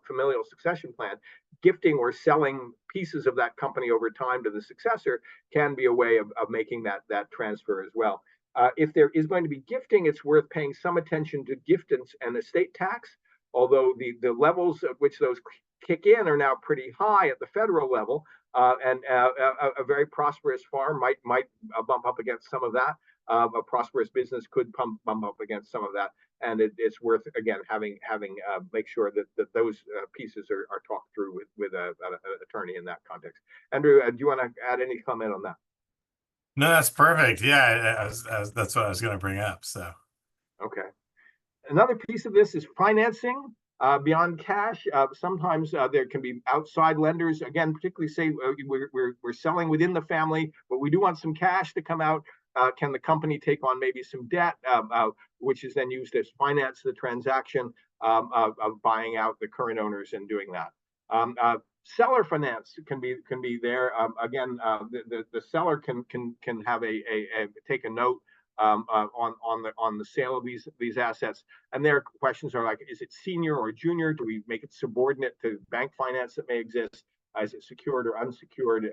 familial succession plan, gifting or selling pieces of that company over time to the successor can be a way of making that transfer as well. If there is going to be gifting, it's worth paying some attention to gift and estate tax, although the levels at which those kick in are now pretty high at the federal level, and a very prosperous farm might bump up against some of that. A prosperous business could bump up against some of that, and it's worth, again, having make sure that those pieces are talked through with an attorney in that context. Andrew, do you want to add any comment on that? No, that's perfect. Yeah, that's what I was going to bring up. So, okay. Another piece of this is financing. Beyond cash, sometimes there can be outside lenders. Again, particularly say we're selling within the family, but we do want some cash to come out. Can the company take on maybe some debt, which is then used to finance the transaction of buying out the current owners and doing that? Seller finance can be there. Again, the seller can have take a note on the sale of these assets, and their questions are like, is it senior or junior? Do we make it subordinate to bank finance that may exist? Is it secured or unsecured?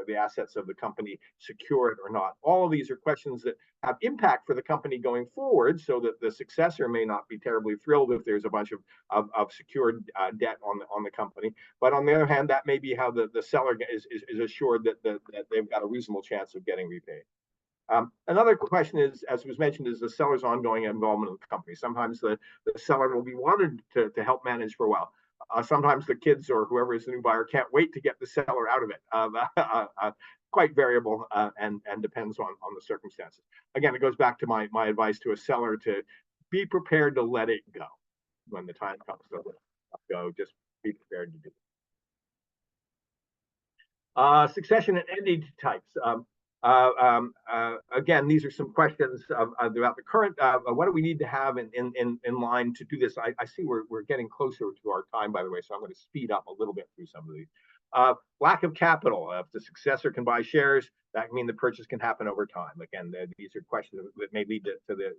The assets of the company secured or not? All of these are questions that have impact for the company going forward, so that the successor may not be terribly thrilled if there's a bunch of secured debt on the company. But on the other hand, that may be how the seller is assured that they've got a reasonable chance of getting repaid. Another question is, as was mentioned, is the seller's ongoing involvement in the company. Sometimes the seller will be wanted to help manage for a while. Sometimes the kids or whoever is the new buyer can't wait to get the seller out of it. Quite variable and depends on the circumstances. Again, it goes back to my advice to a seller to be prepared to let it go when the time comes to let it go. Just be prepared to do it. Succession and entity types. Again, these are some questions about the current. What do we need to have in line to do this? I see we're getting closer to our time, by the way, so I'm going to speed up a little bit through some of these. Lack of capital. If the successor can buy shares, that can mean the purchase can happen over time. Again, these are questions that may lead to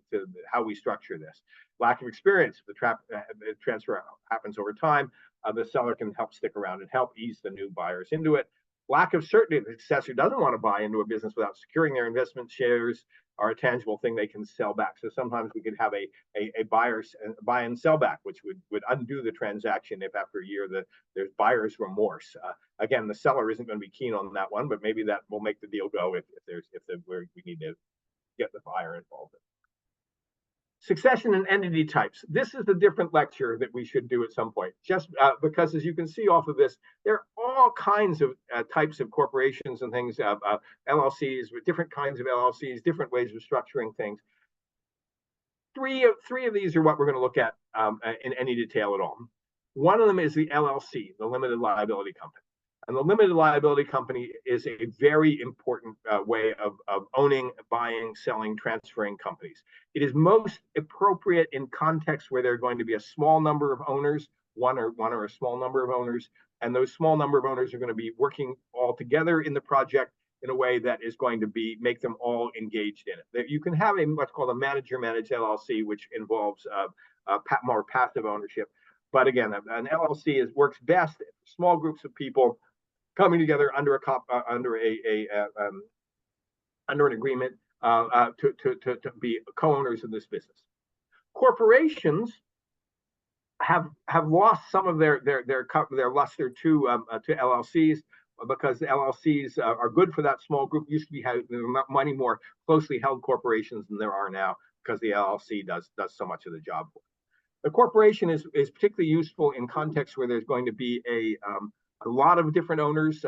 how we structure this. Lack of experience. If the transfer happens over time, the seller can help stick around and help ease the new buyers into it. Lack of certainty. The successor doesn't want to buy into a business without securing their investment. Shares are a tangible thing they can sell back. So sometimes we could have a buy and sell back, which would undo the transaction if after a year there's buyer's remorse. Again, the seller isn't going to be keen on that one, but maybe that will make the deal go if we need to get the buyer involved. Succession and entity types. This is a different lecture that we should do at some point, just because, as you can see off of this, there are all kinds of types of corporations and things, LLCs, with different kinds of LLCs, different ways of structuring things. Three of these are what we're going to look at in any detail at all. One of them is the LLC, the limited liability company. And the limited liability company is a very important way of owning, buying, selling, transferring companies. It is most appropriate in contexts where there are going to be a small number of owners, one or a small number of owners, and those small number of owners are going to be working all together in the project in a way that is going to make them all engaged in it. That you can have what's called a manager-managed LLC, which involves more passive ownership. But again, an LLC works best small groups of people coming together under an agreement to be co-owners of this business. Corporations have lost some of their luster to LLCs, because the LLCs are good for that small group. Used to be many more closely held corporations than there are now, because the LLC does so much of the job. The corporation is particularly useful in contexts where there's going to be a lot of different owners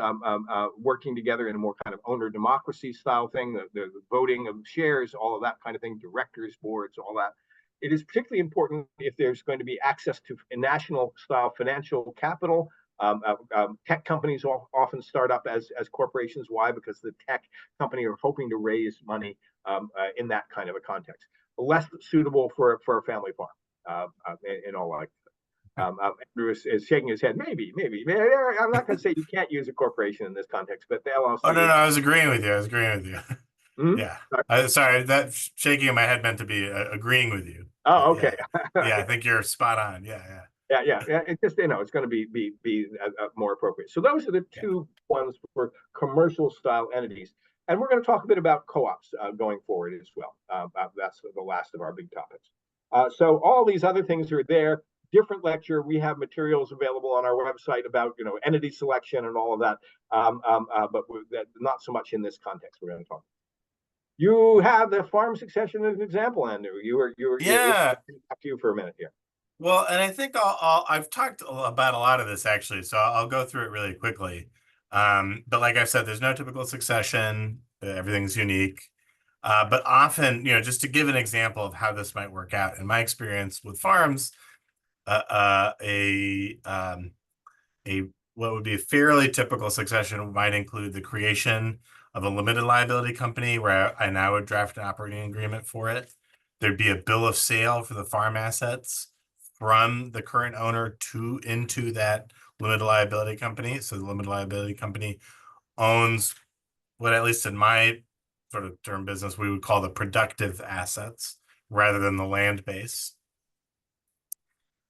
working together in a more kind of owner democracy style thing, the voting of shares, all of that kind of thing, directors, boards, all that. It is particularly important if there's going to be access to national style financial capital. Tech companies often start up as corporations. Why? Because the tech company are hoping to raise money in that kind of a context. Less suitable for a family farm, in all likelihood. Andrew is shaking his head. Maybe. I'm not going to say you can't use a corporation in this context, but the LLC. Oh, no, I was agreeing with you. Mm-hmm. Yeah. Sorry, that shaking in my head meant to be agreeing with you. Oh, okay. Yeah, I think you're spot on. Yeah. It's just, it's going to be more appropriate. So those are the two ones for commercial style entities. And we're going to talk a bit about co-ops going forward as well. That's the last of our big topics. So all these other things are there. Different lecture. We have materials available on our website about entity selection and all of that, but not so much in this context. We're going to talk. You have the farm succession as an example, Andrew. You were after you for a minute here. Well, and I think I've talked about a lot of this actually, so I'll go through it really quickly. But like I said, there's no typical succession. Everything's unique. But often, just to give an example of how this might work out, in my experience with farms, what would be a fairly typical succession might include the creation of a limited liability company where I now would draft an operating agreement for it. There'd be a bill of sale for the farm assets from the current owner into that limited liability company. So the limited liability company owns what, at least in my sort of term business, we would call the productive assets rather than the land base.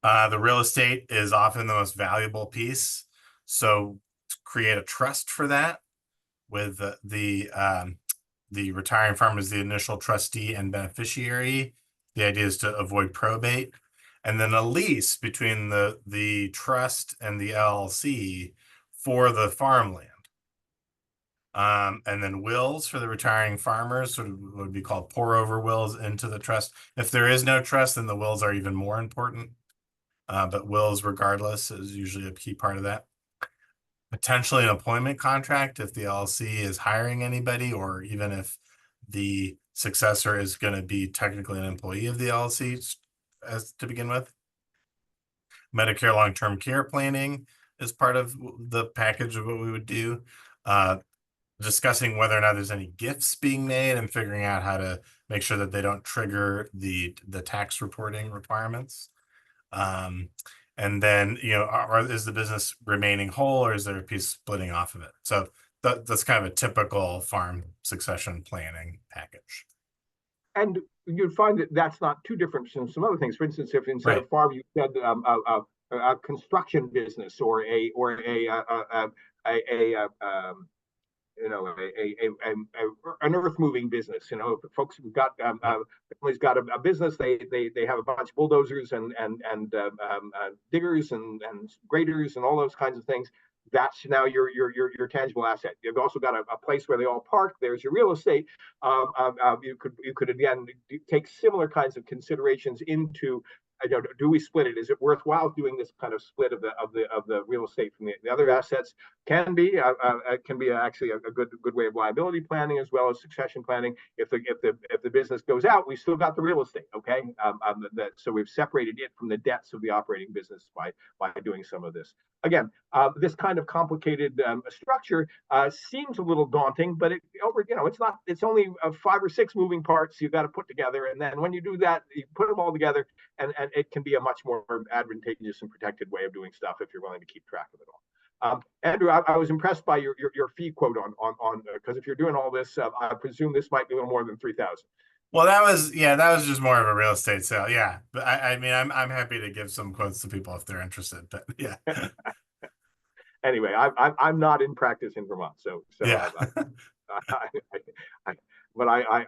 The real estate is often the most valuable piece. So to create a trust for that with the retiring farmer as the initial trustee and beneficiary. The idea is to avoid probate. And then a lease between the trust and the LLC for the farmland. And then wills for the retiring farmers, sort of would be called pour over wills into the trust. If there is no trust, then the wills are even more important. But wills, regardless, is usually a key part of that. Potentially an employment contract if the LLC is hiring anybody, or even if the successor is going to be technically an employee of the LLC as to begin with. Medicare long-term care planning is part of the package of what we would do. Discussing whether or not there's any gifts being made and figuring out how to make sure that they don't trigger the tax reporting requirements. And then, is the business remaining whole, or is there a piece splitting off of it? So that's kind of a typical farm succession planning package. And you'd find that that's not too different from some other things. For instance, if instead of farm you said a construction business or an earth moving business, folks who've got family's got a business, they have a bunch of bulldozers and diggers and graders and all those kinds of things. That's now your tangible asset. You've also got a place where they all park. There's your real estate. You could again take similar kinds of considerations into do we split it? Is it worthwhile doing this kind of split of the real estate from the other assets? Can be actually a good way of liability planning as well as succession planning. If the business goes out, we still got the real estate. Okay, so we've separated it from the debts of the operating business by doing some of this. Again, this kind of complicated structure seems a little daunting, but it's not. It's only 5 or 6 moving parts you've got to put together, and then when you do that, you put them all together, and it can be a much more advantageous and protected way of doing stuff if you're willing to keep track of it all. Andrew, I was impressed by your fee quote on because if you're doing all this, I presume this might be a little more than 3,000. Well, that was just more of a real estate sale. Yeah, but I mean, I'm happy to give some quotes to people if they're interested. But yeah. Anyway, I'm not in practice in Vermont, so yeah. But I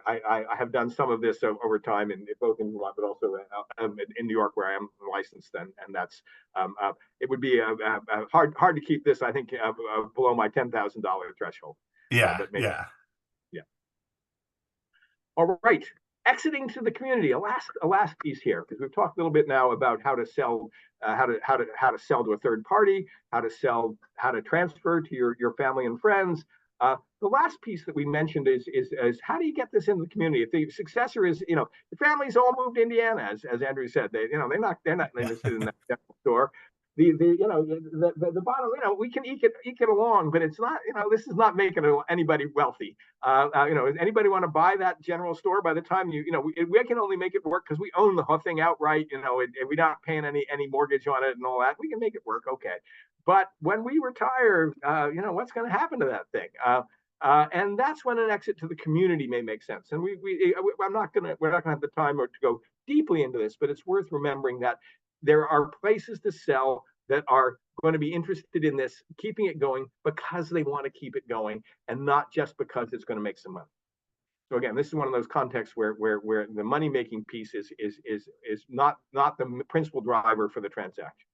have done some of this over time, both in Vermont, but also in New York, where I am licensed, and that's it would be hard to keep this, I think, below my $10,000 threshold. Yeah, but maybe, yeah. All right, exiting to the community. A last piece here, because we've talked a little bit now about how to sell, how to sell to a third party, how to transfer to your family and friends. The last piece that we mentioned is how do you get this into the community? If the successor is, the families all moved to Indiana, as Andrew said, they're not interested in that store. The bottom, we can eke it along, but it's not, this is not making anybody wealthy. Anybody want to buy that general store? By the time we can only make it work because we own the whole thing outright, and we're not paying any mortgage on it and all that. We can make it work, okay. But when we retire, what's going to happen to that thing? And that's when an exit to the community may make sense. And we're not going to have the time to go deeply into this, but it's worth remembering that there are places to sell that are going to be interested in this, keeping it going because they want to keep it going, and not just because it's going to make some money. So again, this is one of those contexts where the money making piece is not the principal driver for the transaction.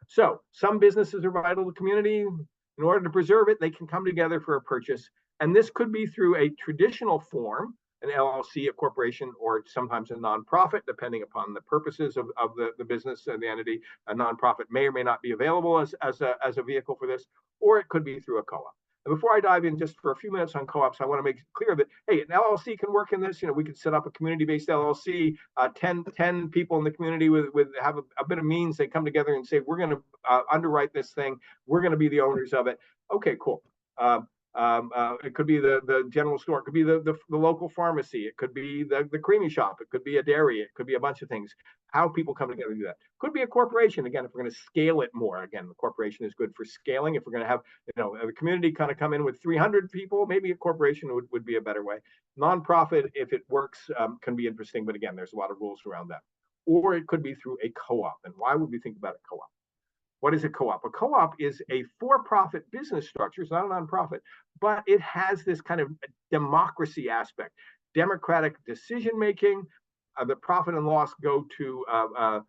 So some businesses are vital to the community. In order to preserve it, they can come together for a purchase. And this could be through a traditional form, an LLC, a corporation, or sometimes a nonprofit, depending upon the purposes of the business and the entity. A nonprofit may or may not be available as a vehicle for this, or it could be through a co-op. And before I dive in just for a few minutes on co-ops, I want to make clear that, hey, an LLC can work in this. We could set up a community-based LLC, 10 people in the community with have a bit of means. They come together and say, we're going to underwrite this thing. We're going to be the owners of it. Okay, cool. It could be the general store. It could be the local pharmacy. It could be the creamy shop. It could be a dairy. It could be a bunch of things. How people come together to do that. Could be a corporation. Again, if we're going to scale it more, again, the corporation is good for scaling. If we're going to have the community kind of come in with 300 people, maybe a corporation would be a better way. Nonprofit, if it works, can be interesting, but again, there's a lot of rules around that. Or it could be through a co-op. And why would we think about a co-op? What is a co-op? A co-op is a for-profit business structure. It's not a nonprofit, but it has this kind of democracy aspect, democratic decision-making. The profit and loss go to the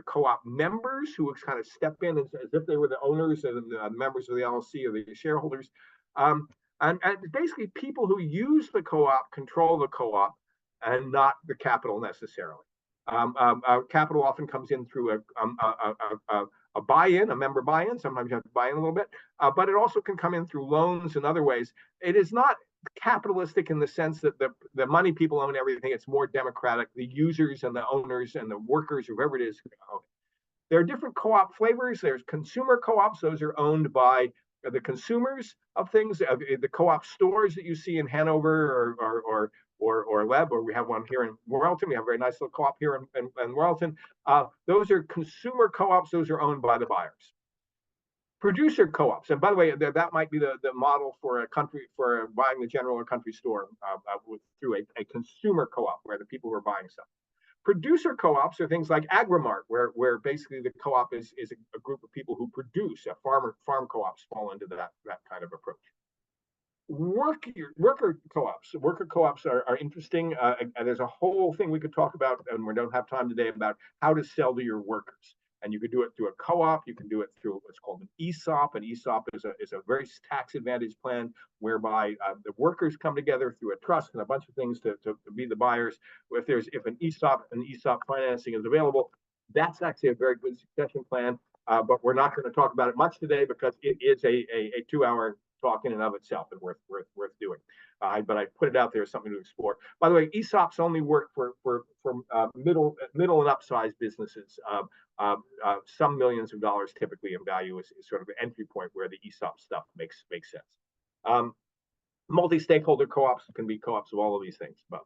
co-op members, who kind of step in as if they were the owners and the members of the LLC or the shareholders. And basically people who use the co-op control the co-op and not the capital necessarily. Capital often comes in through a buy-in, a member buy-in. Sometimes you have to buy in a little bit, but it also can come in through loans and other ways. It is not capitalistic in the sense that the money people own everything. It's more democratic. The users and the owners and the workers, whoever it is. There are different co-op flavors. There's consumer co-ops. Those are owned by the consumers of things. The co-op stores that you see in Hanover or Leb, or we have one here in Royalton. We have a very nice little co-op here in Royalton. Those are consumer co-ops. Those are owned by the buyers. Producer co-ops, and by the way, that might be the model for a country, for buying the general or country store through a consumer co-op, where the people who are buying stuff. Producer co-ops are things like Agrimart, where basically the co-op is a group of people who produce. Farm co-ops fall into that kind of approach. Worker co-ops are interesting. There's a whole thing we could talk about, and we don't have time today, about how to sell to your workers. And you could do it through a co-op. You can do it through what's called an ESOP. An ESOP is a very tax advantage plan whereby the workers come together through a trust and a bunch of things to be the buyers. If an ESOP financing is available, that's actually a very good succession plan. But we're not going to talk about it much today because it is a 2-hour talk in and of itself and worth doing. But I put it out there as something to explore. By the way, ESOPs only work for middle and upsized businesses. Some millions of dollars typically in value is sort of an entry point where the ESOP stuff makes sense. Multi-stakeholder co-ops can be co-ops of all of these things. But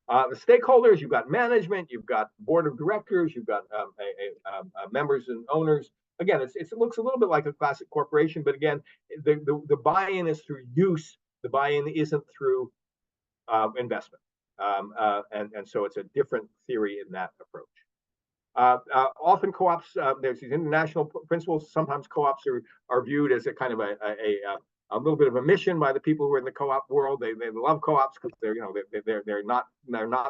the stakeholders, you've got management, you've got board of directors, you've got members and owners. Again, it looks a little bit like a classic corporation, but again, the buy-in is through use. The buy-in isn't through investment. And so it's a different theory in that approach. Often co-ops, there's these international principles. Sometimes co-ops are viewed as a kind of a little bit of a mission by the people who are in the co-op world. They love co-ops because they're not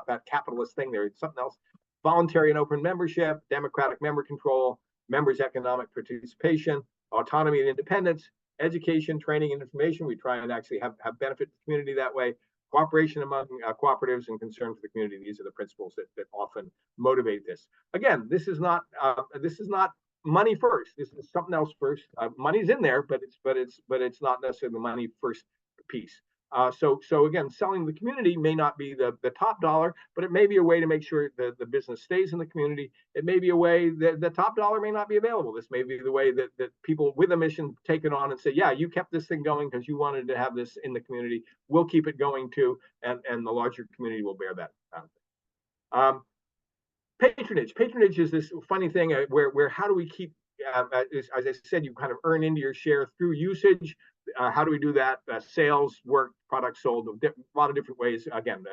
that capitalist thing. They're something else. Voluntary and open membership, democratic member control, members' economic participation, autonomy and independence, education, training, and information. We try and actually have benefit to the community that way. Cooperation among cooperatives and concern for the community. These are the principles that often motivate this. Again, this is not money first. This is something else first. Money's in there, but it's not necessarily the money first piece. So again, selling the community may not be the top dollar, but it may be a way to make sure that the business stays in the community. It may be a way that the top dollar may not be available. This may be the way that people with a mission take it on and say, yeah, you kept this thing going because you wanted to have this in the community. We'll keep it going too, and the larger community will bear that. Patronage is this funny thing where how do we keep, as I said, you kind of earn into your share through usage. How do we do that? Sales, work, products sold, a lot of different ways. Again,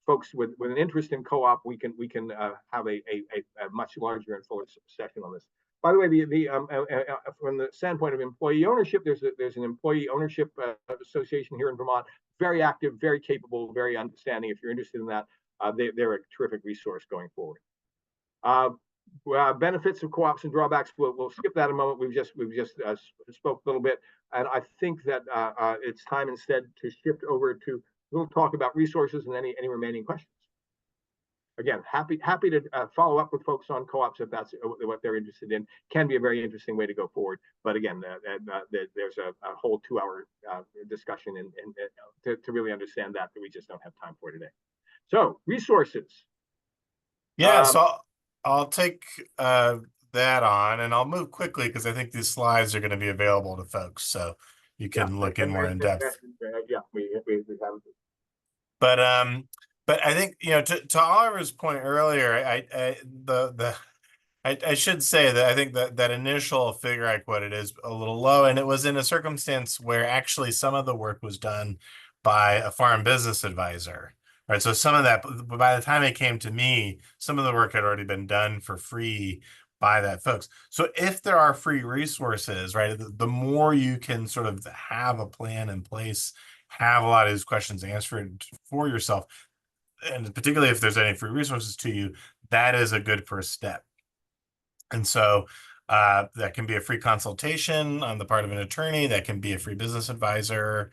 folks with an interest in co-op, we can have a much larger and fuller session on this. By the way, from the standpoint of employee ownership, there's an employee ownership association here in Vermont. Very active, very capable, very understanding. If you're interested in that, they're a terrific resource going forward. Benefits of co-ops and drawbacks. We'll skip that a moment. We've just spoke a little bit, and I think that it's time instead to shift over to we'll talk about resources and any remaining questions. Again, happy to follow up with folks on co-ops if that's what they're interested in. Can be a very interesting way to go forward. But again, there's a whole 2-hour discussion to really understand that we just don't have time for today. So resources. Yeah, so I'll take that on, and I'll move quickly because I think these slides are going to be available to folks, so you can look in more in depth. Yeah, we have. But I think, to Oliver's point earlier, I should say that I think that initial figure I quoted is a little low, and it was in a circumstance where actually some of the work was done by a farm business advisor. Right, so some of that, by the time it came to me, some of the work had already been done for free by that folks. So if there are free resources, right, the more you can sort of have a plan in place, have a lot of these questions answered for yourself, and particularly if there's any free resources to you, that is a good first step. And so that can be a free consultation on the part of an attorney, that can be a free business advisor.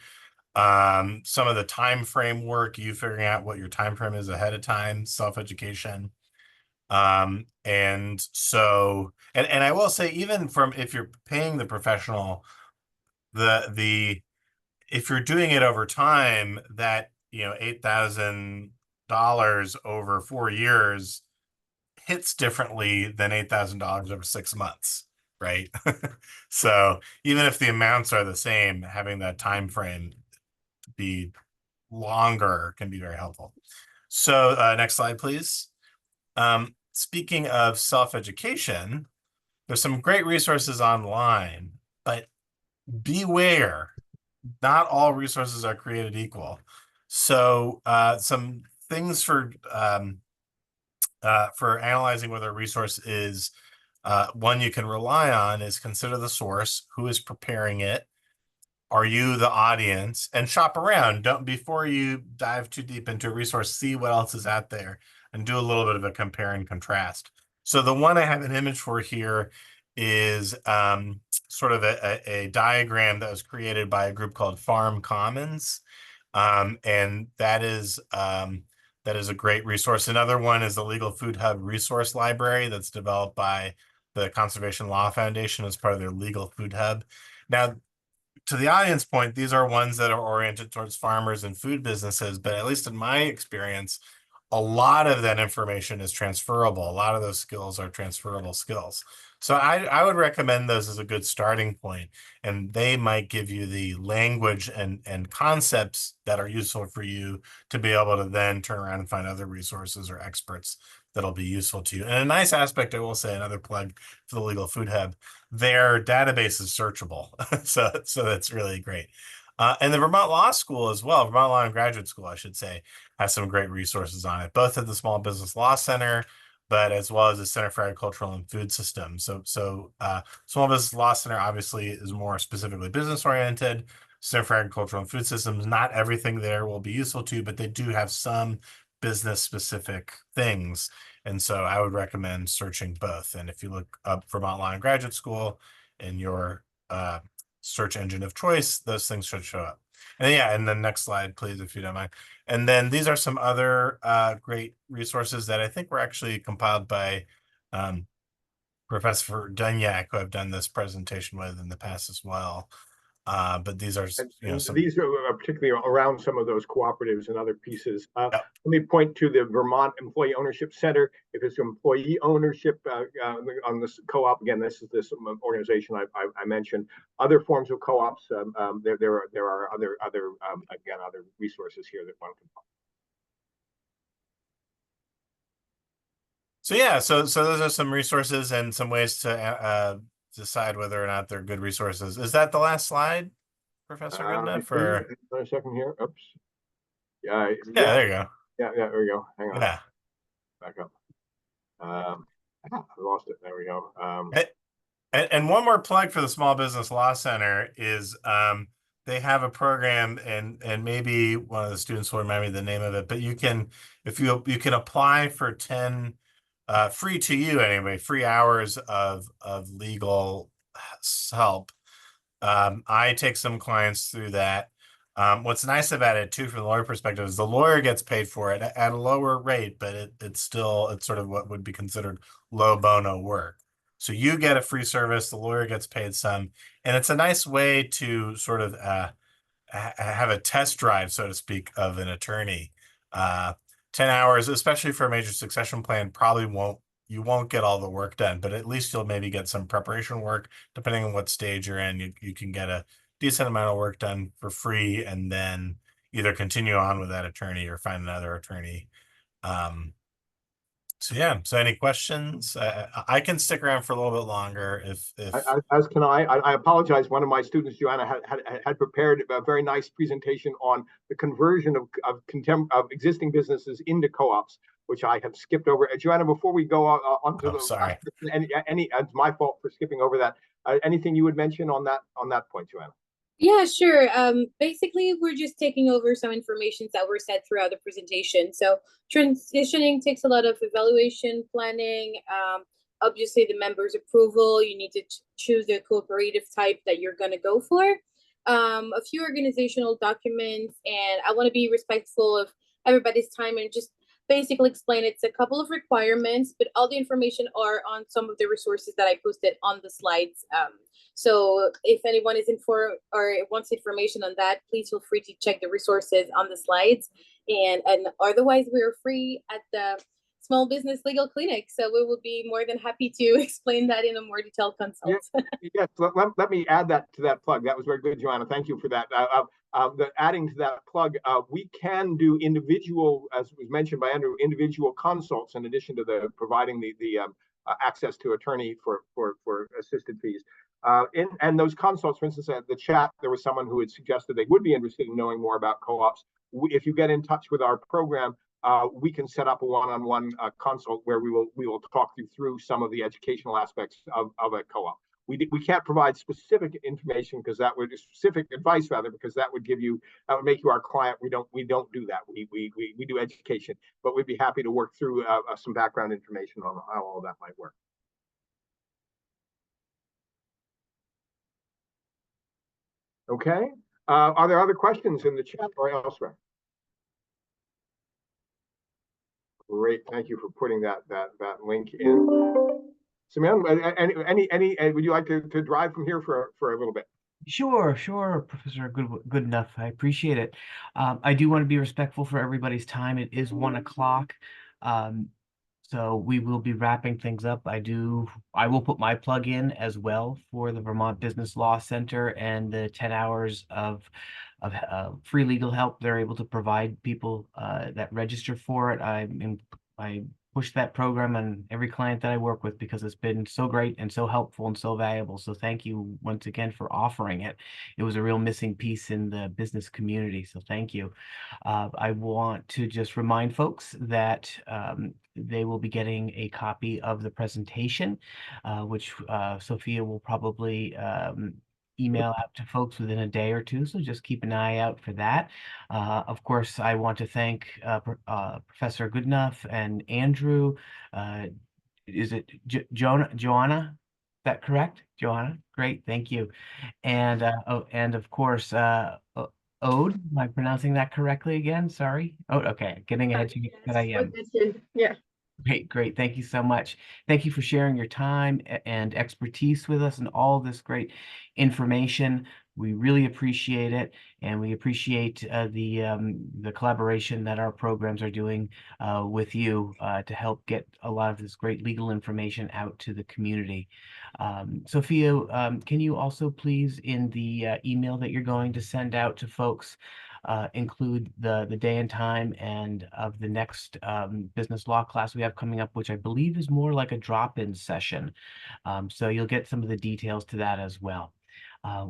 Some of the time frame work, you figuring out what your time frame is ahead of time, self-education. And so, and I will say, even from if you're paying the professional, if you're doing it over time, that $8,000 over 4 years hits differently than $8,000 over 6 months, right? So even if the amounts are the same, having that time frame be longer can be very helpful. So next slide, please. Speaking of self-education, there's some great resources online, but beware, not all resources are created equal. So some things for analyzing whether a resource is one you can rely on is consider the source, who is preparing it. Are you the audience? And shop around. Before you dive too deep into a resource, see what else is out there and do a little bit of a compare and contrast. So the one I have an image for here is sort of a diagram that was created by a group called Farm Commons. And that is a great resource. Another one is the Legal Food Hub Resource Library that's developed by the Conservation Law Foundation as part of their Legal Food Hub. Now, to the audience point, these are ones that are oriented towards farmers and food businesses, but at least in my experience, a lot of that information is transferable. A lot of those skills are transferable skills. So I would recommend those as a good starting point, and they might give you the language and concepts that are useful for you to be able to then turn around and find other resources or experts that'll be useful to you. And a nice aspect, I will say, another plug for the Legal Food Hub, their database is searchable. so that's really great. And the Vermont Law School as well, Vermont Law and Graduate School, I should say, has some great resources on it, both at the Small Business Law Center, but as well as the Center for Agricultural and Food Systems. So Small Business Law Center obviously is more specifically business oriented. Center for Agricultural and Food Systems, not everything there will be useful to you, but they do have some business specific things. And so I would recommend searching both. And if you look up Vermont Law and Graduate School in your search engine of choice, those things should show up. And yeah, and the next slide, please, if you don't mind. And then these are some other great resources that I think were actually compiled by Professor Dunyak, who I've done this presentation with in the past as well. But these are, these are particularly around some of those cooperatives and other pieces. Yep. Let me point to the Vermont Employee Ownership Center. If it's employee ownership on this co-op, again, this is this organization I mentioned. Other forms of co-ops, there are other resources here that one can. So yeah, so those are some resources and some ways to decide whether or not they're good resources. Is that the last slide, Professor Goodenough? Or a second here. Oops. Yeah, there you go. Yeah, there we go. Hang on. Yeah. Back up. I lost it. There we go. And one more plug for the Small Business Law Center is they have a program, and maybe one of the students will remind me the name of it, but you can, if you can apply for 10 free to you anyway, free hours of legal help. I take some clients through that. What's nice about it too, from the lawyer perspective, is the lawyer gets paid for it at a lower rate, but it's sort of what would be considered low bono work. So you get a free service, the lawyer gets paid some, and it's a nice way to sort of have a test drive, so to speak, of an attorney. 10 hours, especially for a major succession plan, you won't get all the work done, but at least you'll maybe get some preparation work. Depending on what stage you're in, you can get a decent amount of work done for free, and then either continue on with that attorney or find another attorney. So yeah, so any questions? I can stick around for a little bit longer if as can I. I apologize. One of my students, Joanna, had prepared a very nice presentation on the conversion of existing businesses into co-ops, which I have skipped over. Joanna, before we go on to sorry. It's my fault for skipping over that. Anything you would mention on that point, Joanna? Yeah, sure. Basically, we're just taking over some information that were said throughout the presentation. So transitioning takes a lot of evaluation, planning, obviously the members' approval. You need to choose the cooperative type that you're going to go for. A few organizational documents, and I want to be respectful of everybody's time and just basically explain it's a couple of requirements, but all the information are on some of the resources that I posted on the slides. So if anyone is informed or wants information on that, please feel free to check the resources on the slides. And otherwise, we're free at the Small Business Legal Clinic. So we will be more than happy to explain that in a more detailed consult. Yes, let me add that to that plug. That was very good, Joanna. Thank you for that. Adding to that plug, we can do individual, as was mentioned by Andrew, individual consults in addition to the providing the access to attorney for assisted fees. And those consults, for instance, at the chat, there was someone who had suggested they would be interested in knowing more about co-ops. If you get in touch with our program, we can set up a one-on-one consult where we will talk you through some of the educational aspects of a co-op. we can't provide specific information because that would specific advice rather, because that would make you our client. We don't do that. We do education, but we'd be happy to work through some background information on how all that might work. Okay. Are there other questions in the chat or elsewhere? Great. Thank you for putting that link in. Simon, would you like to drive from here for a little bit? Sure, Professor Good enough. I appreciate it. I do want to be respectful for everybody's time. It is 1 o'clock. So we will be wrapping things up. I will put my plug in as well for the Vermont Business Law Center and the 10 hours of free legal help they're able to provide people that register for it. I push that program on every client that I work with because it's been so great and so helpful and so valuable. So thank you once again for offering it. It was a real missing piece in the business community. So thank you. I want to just remind folks that they will be getting a copy of the presentation, which Sophia will probably email out to folks within a day or two, so just keep an eye out for that. Of course, I want to thank Professor Goodenough and Andrew. Is it Joanna? Is that correct? Joanna? Great, thank you. And and of course, Ode, am I pronouncing that correctly again? Sorry. Oh, okay, getting ahead to you, but I am. Yeah. Great. Thank you so much. Thank you for sharing your time and expertise with us and all this great information. We really appreciate it, and we appreciate the collaboration that our programs are doing with you to help get a lot of this great legal information out to the community. Sophia, can you also please, in the email that you're going to send out to folks, include the day and time and of the next business law class we have coming up, which I believe is more like a drop-in session. So you'll get some of the details to that as well.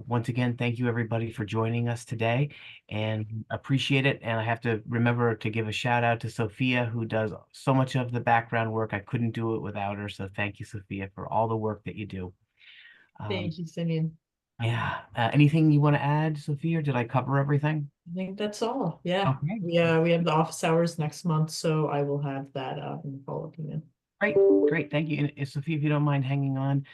Once again, thank you everybody for joining us today and appreciate it. And I have to remember to give a shout out to Sophia, who does so much of the background work. I couldn't do it without her. So thank you, Sophia, for all the work that you do. Thank you, Simeon. Yeah. Anything you want to add, Sophia, or did I cover everything? I think that's all. Yeah. Okay. We have the office hours next month, so I will have that in the follow-up email. Great. Thank you. And Sophia, if you don't mind hanging on.